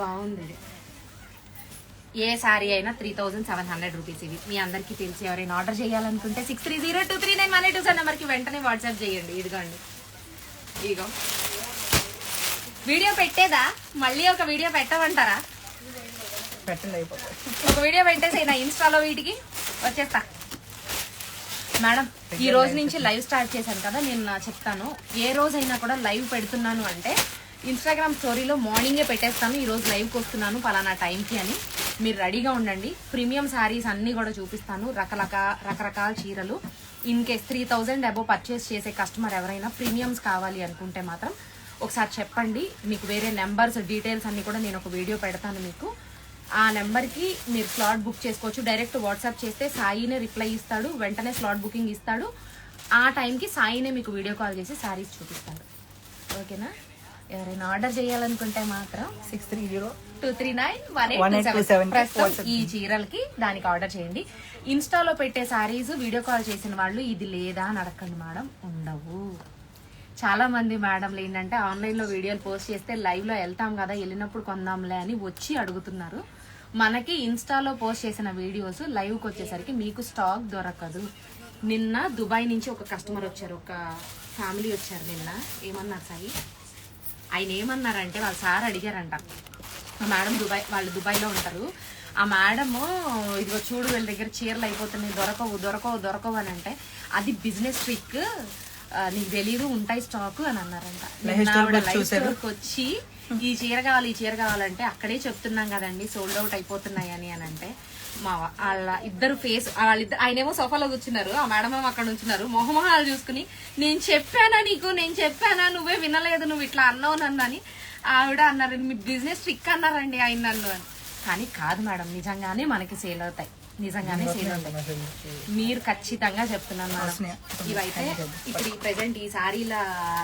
బాగుంది. ఇది ఏ శారీ అయినా 3700 రూపీస్. ఇవి మీ అందరికీ తెలిసి ఎవరైనా ఆర్డర్ చేయాలనుకుంటే 6302391827 నెంబర్కి వెంటనే వాట్సాప్ చేయండి. ఇదిగోండి, ఇదిగో వీడియో పెట్టేదా, మళ్ళీ ఒక వీడియో పెట్టమంటారా? పెట్టండి, అయిపోతుంది. ఒక వీడియో పెట్టేసి నా ఇన్స్టాలో వీటికి వచ్చేస్తా. మేడం ఈ రోజు నుంచి లైవ్ స్టార్ట్ చేశాను కదా, నేను చెప్తాను. ఏ రోజైనా కూడా లైవ్ పెడుతున్నాను అంటే ఇన్స్టాగ్రామ్ స్టోరీలో మార్నింగే పెట్టేస్తాను, ఈ రోజు లైవ్కి వస్తున్నాను పలానా టైంకి అని. మీరు రెడీగా ఉండండి. ప్రీమియం శారీస్ అన్ని కూడా చూపిస్తాను, రకరకాల చీరలు. ఇన్ కేస్ 3000 అబోవ్ పర్చేస్ చేసే కస్టమర్ ఎవరైనా ప్రీమియమ్స్ కావాలి అనుకుంటే మాత్రం ఒకసారి చెప్పండి. మీకు వేరే నెంబర్స్ డీటెయిల్స్ అన్ని కూడా నేను ఒక వీడియో పెడతాను మీకు. ఆ నెంబర్కి మీరు స్లాట్ బుక్ చేసుకోవచ్చు. డైరెక్ట్ వాట్సాప్ చేస్తే సాయినే రిప్లై ఇస్తాడు, వెంటనే స్లాట్ బుకింగ్ ఇస్తాడు. ఆ టైంకి సాయినే మీకు వీడియో కాల్ చేసి శారీస్ చూపిస్తాడు. ఓకేనా? ఎవరైనా ఆర్డర్ చేయాలనుకుంటే మాత్రం 6302391827 ప్రస్తుతం ఈ చీరలకి దానికి ఆర్డర్ చేయండి. ఇన్స్టాలో పెట్టే శారీస్ వీడియో కాల్ చేసిన వాళ్ళు ఇది లేదా అని అడగండి మేడం, ఉండవు. చాలా మంది మేడంలు ఏంటంటే ఆన్లైన్లో వీడియోలు పోస్ట్ చేస్తే లైవ్లో వెళ్తాం కదా, వెళ్ళినప్పుడు కొందాంలే అని వచ్చి అడుగుతున్నారు. మనకి ఇన్స్టాలో పోస్ట్ చేసిన వీడియోస్ లైవ్కి వచ్చేసరికి మీకు స్టాక్ దొరకదు. నిన్న దుబాయ్ నుంచి ఒక కస్టమర్ వచ్చారు, ఒక ఫ్యామిలీ వచ్చారు నిన్న. ఏమన్నారు సాయి, ఆయన ఏమన్నారంటే వాళ్ళ సార్ అడిగారంట, మేడం వాళ్ళు దుబాయ్లో ఉంటారు, ఆ మేడము ఇదిగో చూడు వీళ్ళ దగ్గర చీరలు అయిపోతున్నాయి, దొరకవు అని అంటే అది బిజినెస్ ట్రిక్, నీకు తెలీదు ఉంటాయి స్టాక్ అని అన్నారంట. లైవ్ స్టోర్కి వచ్చి ఈ చీర కావాలంటే అక్కడే చెప్తున్నాం కదండి సోల్డ్ అవుట్ అయిపోతున్నాయి అని అంటే వాళ్ళ ఇద్దరు ఫేస్ ఆయనేమో సోఫాలో కూర్చున్నారు, ఆ మేడం ఏమో అక్కడ ఉంచున్నారు. మొహమొహాలు చూసుకుని నేను చెప్పానా నువ్వే వినలేదు, నువ్వు ఇట్లా అన్నావు నన్ను అని ఆవిడ అన్నారు. మీ బిజినెస్ ట్రిక్ అన్నారండి ఆయన నన్ను అని. కానీ కాదు మేడం, నిజంగానే మనకి సేల్ అవుతాయి, నిజంగానే సేల్ అవుతాయి. మీరు ఖచ్చితంగా చెప్తున్నాను మేడం. ఇవైతే ఇప్పుడు ఈ ప్రెసెంట్ ఈ శారీల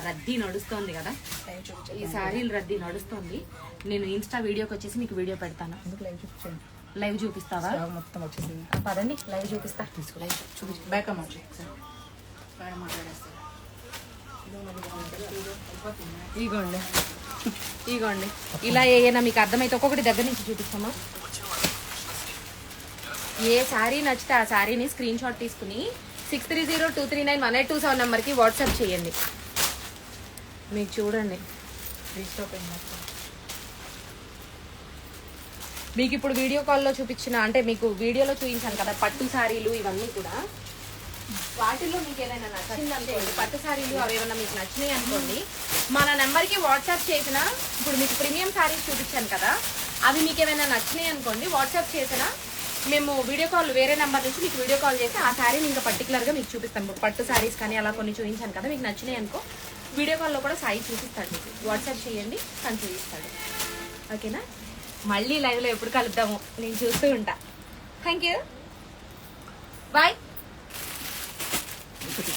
రద్దీ నడుస్తోంది కదా, ఈ శారీల రద్దీ నడుస్తోంది. నేను ఇన్స్టా వీడియోకి వచ్చేసి మీకు వీడియో పెడతాను. లైవ్ చూపిస్తావా? మొత్తం వచ్చేసింది. పదండి లైవ్ చూపిస్తా. లైవ్ చూపించు, బ్యాక్ అమ్మ ఇగోండి ఇలా ఏమైనా మీకు అర్థమైతే ఒక్కొక్కటి దగ్గర నుంచి చూపిస్తామా. ఏ శారీ నచ్చితే ఆ శారీని స్క్రీన్ షాట్ తీసుకుని 6302391827 నెంబర్కి వాట్సాప్ చేయండి. మీకు చూడండి, మీకు ఇప్పుడు వీడియో కాల్లో చూపించిన అంటే మీకు వీడియోలో చూపించాను కదా పట్టు శారీలు ఇవన్నీ కూడా, వాటిల్లో మీకు ఏదైనా నచ్చింది అనుకోండి, పట్టు శారీలు అవి ఏమైనా మీకు నచ్చినాయి అనుకోండి, మన నెంబర్కి వాట్సాప్ చేసిన, ఇప్పుడు మీకు ప్రీమియం శారీస్ చూపించాను కదా, అవి మీకు ఏమైనా నచ్చినాయి అనుకోండి, వాట్సాప్ చేసిన మేము వీడియో కాల్ వేరే నెంబర్ నుంచి మీకు వీడియో కాల్ చేసి ఆ శారీని ఇంకా పర్టికులర్గా మీకు చూపిస్తాను. పట్టు శారీస్ కానీ అలా కొన్ని చూపించాను కదా, మీకు నచ్చినాయి అనుకో వీడియో కాల్లో కూడా సాయి చూపిస్తాడు. మీకు వాట్సాప్ చేయండి, తను చూపిస్తాడు. ఓకేనా? మళ్ళీ లైవ్లో ఎప్పుడు కలుద్దాము, నేను చూస్తూ ఉంటా. Thank you, bye.